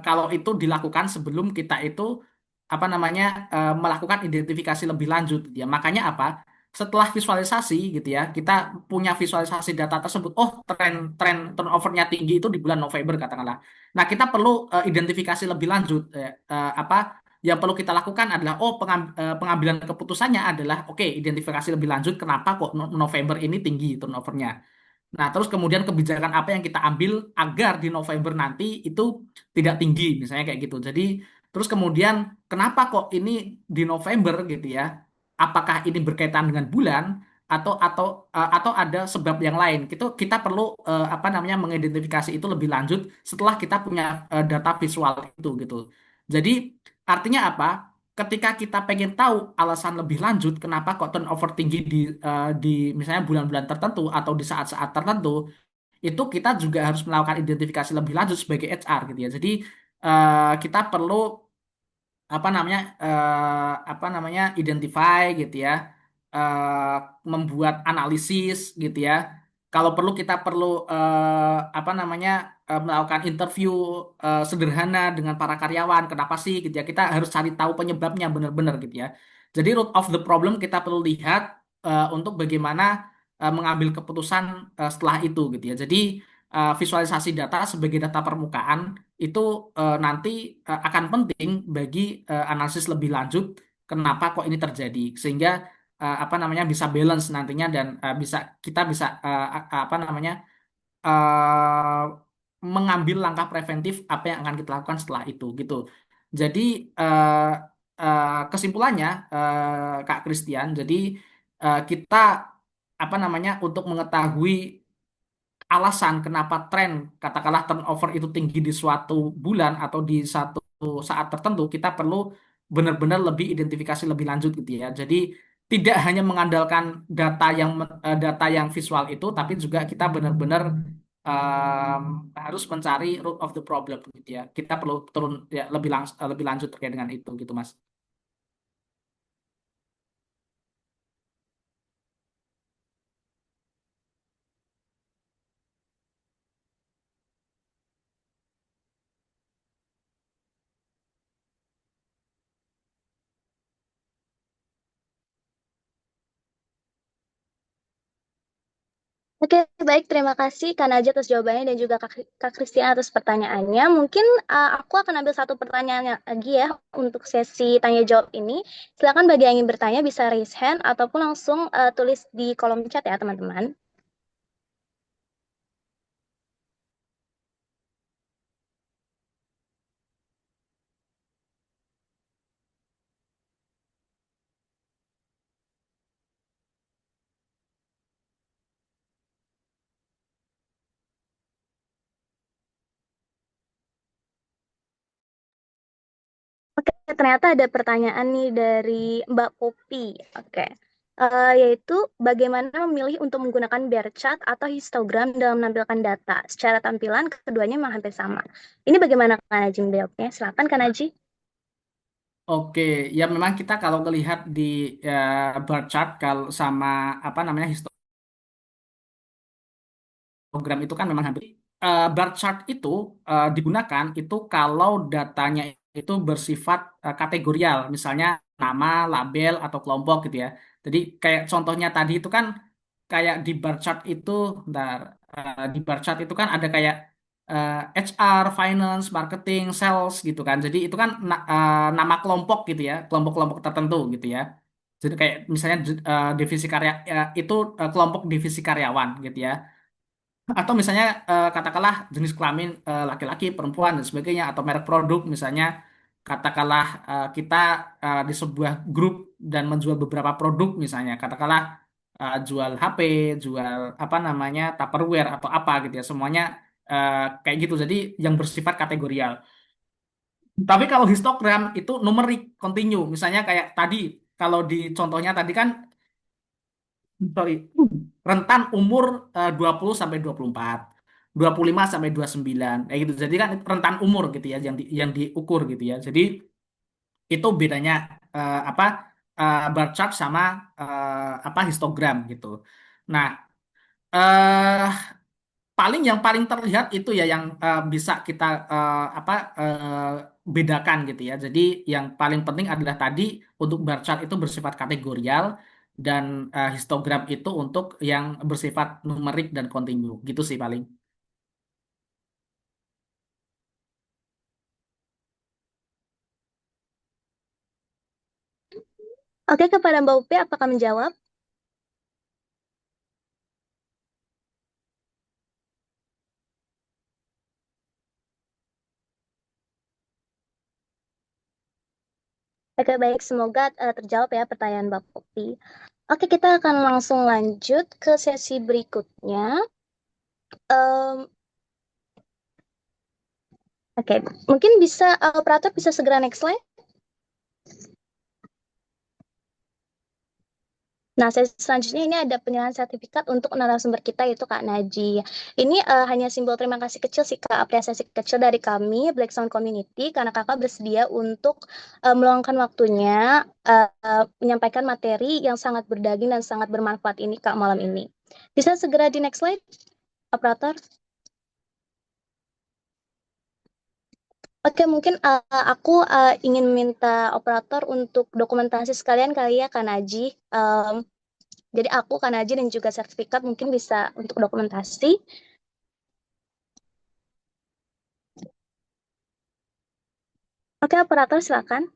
Speaker 4: kalau itu dilakukan sebelum kita itu apa namanya melakukan identifikasi lebih lanjut gitu ya. Makanya apa? Setelah visualisasi gitu ya, kita punya visualisasi data tersebut. Oh, tren turnovernya tinggi itu di bulan November katakanlah. Nah, kita perlu identifikasi lebih lanjut. Apa yang perlu kita lakukan adalah, oh pengambilan keputusannya adalah, oke, identifikasi lebih lanjut kenapa kok November ini tinggi turnovernya. Nah, terus kemudian kebijakan apa yang kita ambil agar di November nanti itu tidak tinggi, misalnya kayak gitu. Jadi, terus kemudian kenapa kok ini di November gitu ya? Apakah ini berkaitan dengan bulan atau ada sebab yang lain? Kita perlu apa namanya mengidentifikasi itu lebih lanjut setelah kita punya data visual itu gitu. Jadi, artinya apa? Ketika kita pengen tahu alasan lebih lanjut kenapa kok turnover tinggi di misalnya bulan-bulan tertentu atau di saat-saat tertentu, itu kita juga harus melakukan identifikasi lebih lanjut sebagai HR gitu ya. Jadi kita perlu apa namanya identify gitu ya, eh, membuat analisis gitu ya. Kalau perlu kita perlu apa namanya melakukan interview sederhana dengan para karyawan. Kenapa sih gitu ya? Kita harus cari tahu penyebabnya benar-benar gitu ya. Jadi root of the problem kita perlu lihat untuk bagaimana mengambil keputusan setelah itu gitu ya. Jadi visualisasi data sebagai data permukaan itu nanti akan penting bagi analisis lebih lanjut kenapa kok ini terjadi sehingga apa namanya bisa balance nantinya dan kita bisa apa namanya eh, mengambil langkah preventif apa yang akan kita lakukan setelah itu gitu. Jadi eh, kesimpulannya Kak Christian, jadi kita apa namanya untuk mengetahui alasan kenapa tren katakanlah turnover itu tinggi di suatu bulan atau di satu saat tertentu, kita perlu benar-benar lebih identifikasi lebih lanjut gitu ya. Jadi tidak hanya mengandalkan data yang visual itu, tapi juga kita benar-benar em, harus mencari root of the problem gitu ya. Kita perlu turun ya lebih lanjut terkait dengan itu gitu Mas.
Speaker 2: Oke, baik. Terima kasih Kak Najat atas jawabannya dan juga Kak Christian atas pertanyaannya. Mungkin aku akan ambil satu pertanyaan lagi ya untuk sesi tanya jawab ini. Silakan bagi yang ingin bertanya bisa raise hand ataupun langsung tulis di kolom chat ya teman-teman. Oke, ternyata ada pertanyaan nih dari Mbak Popi. Oke. Yaitu bagaimana memilih untuk menggunakan bar chart atau histogram dalam menampilkan data. Secara tampilan keduanya memang hampir sama. Ini bagaimana Kak Najim jawabnya? Silakan Kak Naji.
Speaker 4: Oke, ya memang kita kalau melihat di bar chart kalau sama apa namanya program itu kan memang hampir bar chart itu digunakan itu kalau datanya itu bersifat kategorial, misalnya nama, label atau kelompok gitu ya. Jadi kayak contohnya tadi itu kan kayak di bar chart itu, bentar, di bar chart itu kan ada kayak HR, finance, marketing, sales gitu kan. Jadi itu kan nama kelompok gitu ya, kelompok-kelompok tertentu gitu ya. Jadi kayak misalnya divisi karya itu kelompok divisi karyawan gitu ya, atau misalnya katakanlah jenis kelamin laki-laki, perempuan dan sebagainya, atau merek produk misalnya katakanlah kita di sebuah grup dan menjual beberapa produk, misalnya katakanlah jual HP, jual apa namanya Tupperware atau apa gitu ya, semuanya kayak gitu, jadi yang bersifat kategorial. Tapi kalau histogram itu numerik, continue, misalnya kayak tadi, kalau di contohnya tadi kan, sorry, rentan umur 20 sampai 24, 25 sampai 29 kayak gitu. Jadi kan rentan umur gitu ya yang diukur gitu ya. Jadi itu bedanya apa bar chart sama apa histogram gitu. Nah, eh yang paling terlihat itu ya yang bisa kita apa bedakan gitu ya. Jadi yang paling penting adalah tadi untuk bar chart itu bersifat kategorial, dan histogram itu untuk yang bersifat numerik dan kontinu. Gitu sih paling.
Speaker 2: Oke, kepada Mbak Upi, apakah menjawab? Oke, baik. Semoga terjawab ya pertanyaan Mbak Popi. Oke, kita akan langsung lanjut ke sesi berikutnya. Em, Oke, mungkin bisa operator bisa segera next slide. Nah, sesi selanjutnya ini ada penyerahan sertifikat untuk narasumber kita yaitu Kak Naji. Ini hanya simbol terima kasih kecil sih Kak, apresiasi kecil dari kami Black Sound Community karena Kakak bersedia untuk meluangkan waktunya menyampaikan materi yang sangat berdaging dan sangat bermanfaat ini Kak malam ini. Bisa segera di next slide, operator? Oke, mungkin aku ingin meminta operator untuk dokumentasi sekalian kali ya Kak Naji. Jadi aku, Kanaji, dan juga sertifikat mungkin bisa untuk dokumentasi. Oke, operator silakan.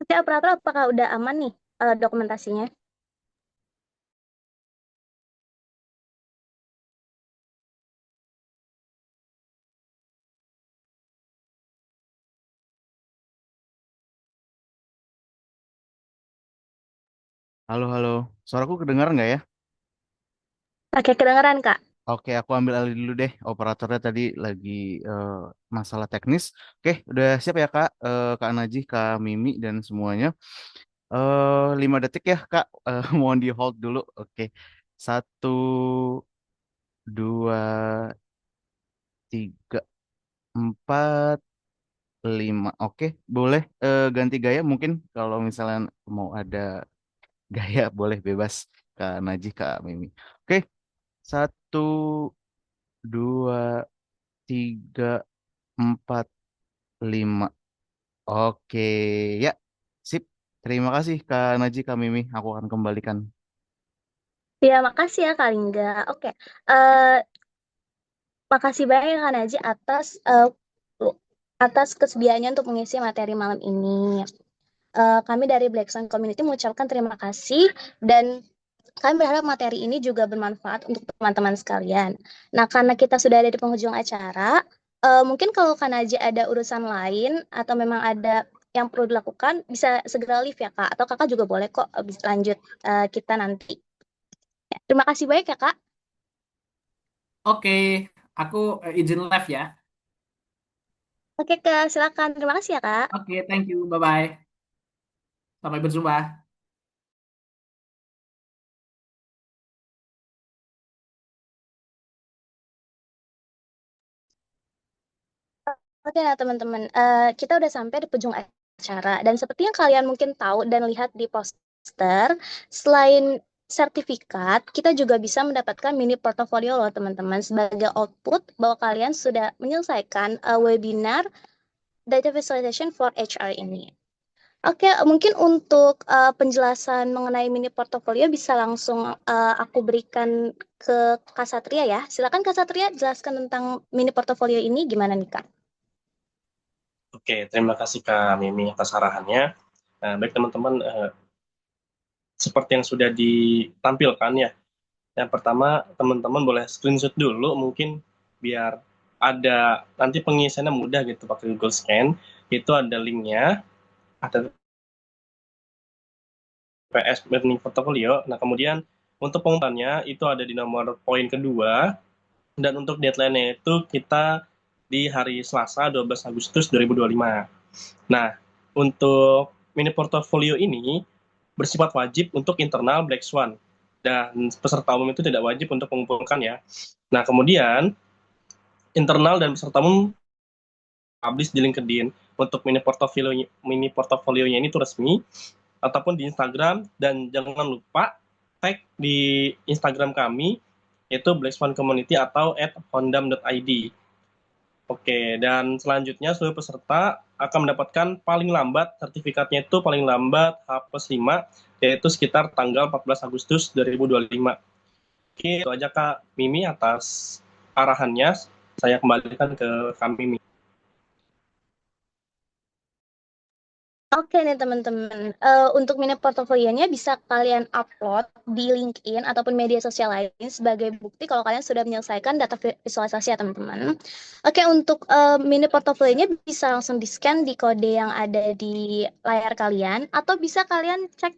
Speaker 2: Oke, operator apakah udah aman nih dokumentasinya?
Speaker 1: Halo, halo. Suaraku kedengaran nggak ya?
Speaker 2: Oke, kedengeran, Kak.
Speaker 1: Oke, aku ambil alih dulu deh. Operatornya tadi lagi eh, masalah teknis. Oke, udah siap ya Kak? Kak Najih, Kak Mimi, dan semuanya. 5 detik ya Kak. Mohon di hold dulu. Oke. 1, 2, 3, 4, 5. Oke, boleh ganti gaya mungkin kalau misalnya mau ada gaya boleh bebas Kak Najih, Kak Mimi. Oke, satu, dua, tiga, empat, lima. Oke, ya, sip. Terima kasih Kak Najih, Kak Mimi. Aku akan kembalikan.
Speaker 2: Ya, makasih ya Kak Lingga. Oke, eh makasih banyak ya Kak Naji atas kesediaannya untuk mengisi materi malam ini. Kami dari Black Sun Community mengucapkan terima kasih dan kami berharap materi ini juga bermanfaat untuk teman-teman sekalian. Nah, karena kita sudah ada di penghujung acara, mungkin kalau Kak Naji ada urusan lain atau memang ada yang perlu dilakukan, bisa segera leave ya Kak. Atau Kakak juga boleh kok bisa lanjut kita nanti. Ya, terima kasih banyak ya Kak.
Speaker 4: Oke, aku izin live ya.
Speaker 2: Oke Kak, silakan. Terima kasih ya Kak.
Speaker 4: Oke, thank you. Bye-bye. Sampai berjumpa.
Speaker 2: Oke, nah teman-teman, kita udah sampai di penghujung acara dan seperti yang kalian mungkin tahu dan lihat di poster, selain sertifikat, kita juga bisa mendapatkan mini portofolio loh teman-teman sebagai output bahwa kalian sudah menyelesaikan webinar Data Visualization for HR ini. Oke, mungkin untuk penjelasan mengenai mini portofolio bisa langsung aku berikan ke Kak Satria ya. Silakan Kak Satria jelaskan tentang mini portofolio ini gimana nih Kak?
Speaker 3: Oke, terima kasih Kak Mimi atas arahannya. Nah, baik teman-teman, seperti yang sudah ditampilkan ya. Yang pertama, teman-teman boleh screenshot dulu mungkin biar ada nanti pengisiannya mudah gitu pakai Google Scan. Itu ada linknya, ada PS Learning Portfolio. Nah, kemudian untuk pengumpulannya itu ada di nomor poin kedua, dan untuk deadline-nya itu kita di hari Selasa 12 Agustus 2025. Nah, untuk mini portfolio ini bersifat wajib untuk internal Black Swan, dan peserta umum itu tidak wajib untuk mengumpulkan ya. Nah, kemudian internal dan peserta umum publish di LinkedIn. Untuk mini portofolionya ini tuh resmi ataupun di Instagram, dan jangan lupa tag di Instagram kami yaitu Black Swan Community atau @hondam.id. Oke, dan selanjutnya seluruh peserta akan mendapatkan paling lambat sertifikatnya itu paling lambat H+5, yaitu sekitar tanggal 14 Agustus 2025. Oke, itu aja Kak Mimi atas arahannya. Saya kembalikan ke Kak Mimi.
Speaker 2: Oke nih teman-teman, untuk mini portofolionya bisa kalian upload di LinkedIn ataupun media sosial lain sebagai bukti kalau kalian sudah menyelesaikan data visualisasi ya teman-teman. Oke, untuk mini portofolionya bisa langsung di-scan di kode yang ada di layar kalian atau bisa kalian cek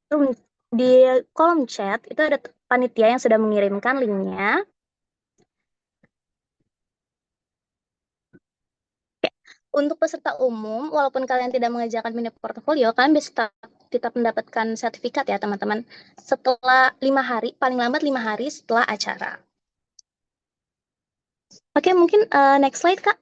Speaker 2: room, di kolom chat, itu ada panitia yang sudah mengirimkan linknya. Untuk peserta umum, walaupun kalian tidak mengerjakan mini portofolio, kalian bisa tetap mendapatkan sertifikat ya teman-teman. Setelah 5 hari, paling lambat 5 hari setelah acara. Oke, mungkin next slide Kak.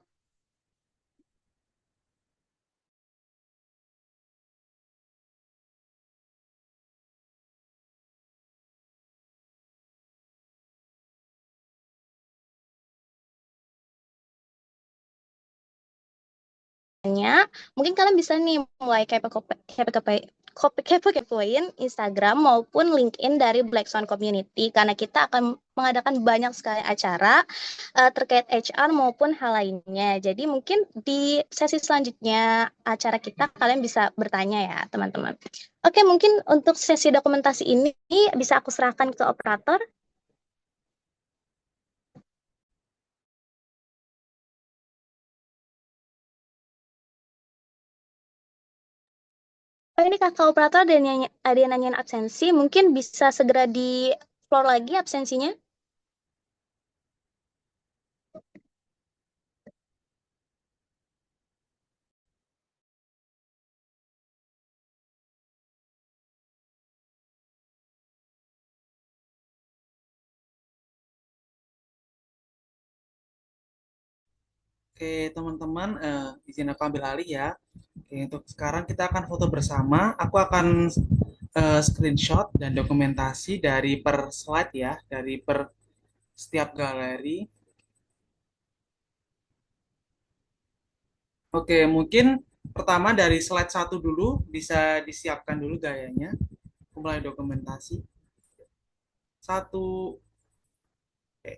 Speaker 2: Mungkin kalian bisa nih mulai kepo-kepoin Instagram maupun LinkedIn dari Black Swan Community karena kita akan mengadakan banyak sekali acara terkait HR maupun hal lainnya. Jadi mungkin di sesi selanjutnya acara kita kalian bisa bertanya ya teman-teman. Oke, mungkin untuk sesi dokumentasi ini bisa aku serahkan ke operator. Oh, ini kakak operator ada yang nanyain absensi, mungkin bisa segera di floor lagi absensinya.
Speaker 8: Oke, teman-teman, izin aku ambil alih ya. Oke, untuk sekarang kita akan foto bersama. Aku akan screenshot dan dokumentasi dari per slide ya, dari per setiap galeri. Oke, mungkin pertama dari slide satu dulu, bisa disiapkan dulu gayanya. Aku mulai dokumentasi. Satu, oke.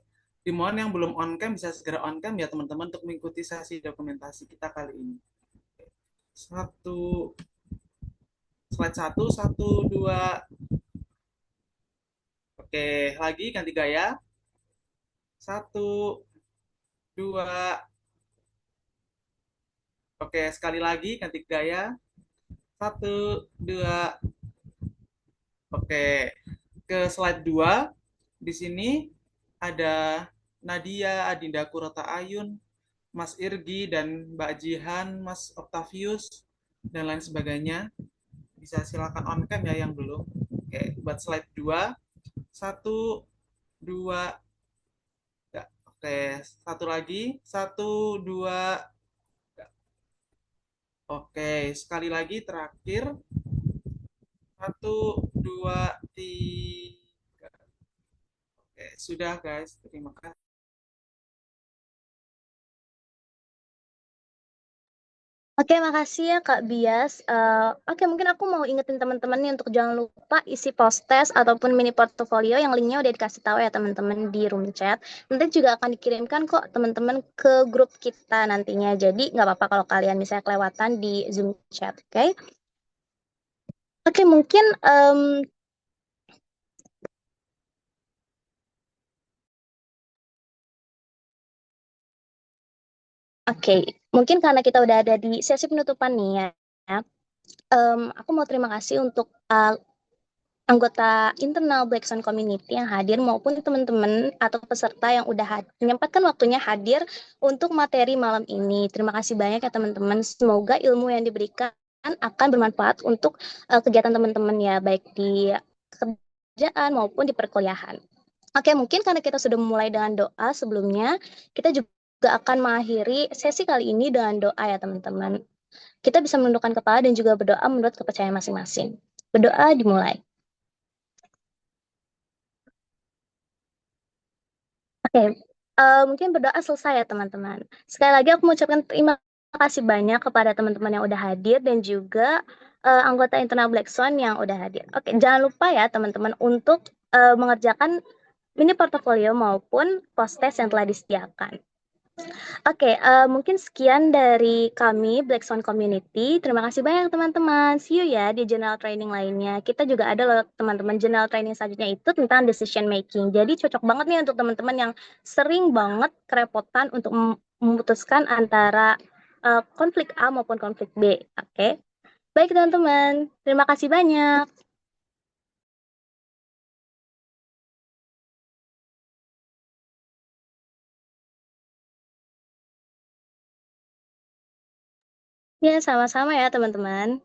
Speaker 8: Dimohon yang belum on cam bisa segera on cam ya teman-teman untuk mengikuti sesi dokumentasi kita kali ini. Satu, slide satu, satu, dua. Oke, lagi ganti gaya. Satu, dua. Oke, sekali lagi ganti gaya. Satu, dua. Oke, ke slide dua. Di sini ada Nadia, Adinda Kurota Ayun, Mas Irgi, dan Mbak Jihan, Mas Octavius, dan lain sebagainya. Bisa silakan on cam ya yang belum. Oke, buat slide 2. Satu, dua, ya. Oke, satu lagi. Satu, dua, ya. Oke, sekali lagi terakhir. Satu, dua, tiga. Oke, sudah guys. Terima kasih.
Speaker 2: Oke, makasih ya Kak Bias. Oke, mungkin aku mau ingetin teman-teman nih untuk jangan lupa isi post test ataupun mini portfolio yang linknya udah dikasih tahu ya teman-teman di room chat. Nanti juga akan dikirimkan kok teman-teman ke grup kita nantinya. Jadi nggak apa-apa kalau kalian misalnya kelewatan di Zoom chat, oke? Oke, mungkin oke, mungkin karena kita udah ada di sesi penutupan nih ya. Aku mau terima kasih untuk anggota internal Black Swan Community yang hadir maupun teman-teman atau peserta yang udah menyempatkan waktunya hadir untuk materi malam ini. Terima kasih banyak ya teman-teman. Semoga ilmu yang diberikan akan bermanfaat untuk kegiatan teman-teman ya, baik di kerjaan maupun di perkuliahan. Oke, mungkin karena kita sudah memulai dengan doa sebelumnya, kita juga akan mengakhiri sesi kali ini dengan doa ya teman-teman. Kita bisa menundukkan kepala dan juga berdoa menurut kepercayaan masing-masing. Berdoa dimulai. Oke, mungkin berdoa selesai ya teman-teman. Sekali lagi aku mengucapkan terima kasih banyak kepada teman-teman yang udah hadir dan juga anggota internal Black Swan yang udah hadir. Oke, jangan lupa ya teman-teman untuk mengerjakan mini portofolio maupun post test yang telah disediakan. Oke, mungkin sekian dari kami Black Swan Community. Terima kasih banyak teman-teman. See you ya di general training lainnya. Kita juga ada loh teman-teman general training selanjutnya itu tentang decision making. Jadi cocok banget nih untuk teman-teman yang sering banget kerepotan untuk memutuskan antara konflik A maupun konflik B. Oke, baik teman-teman. Terima kasih banyak. Ya, sama-sama ya teman-teman.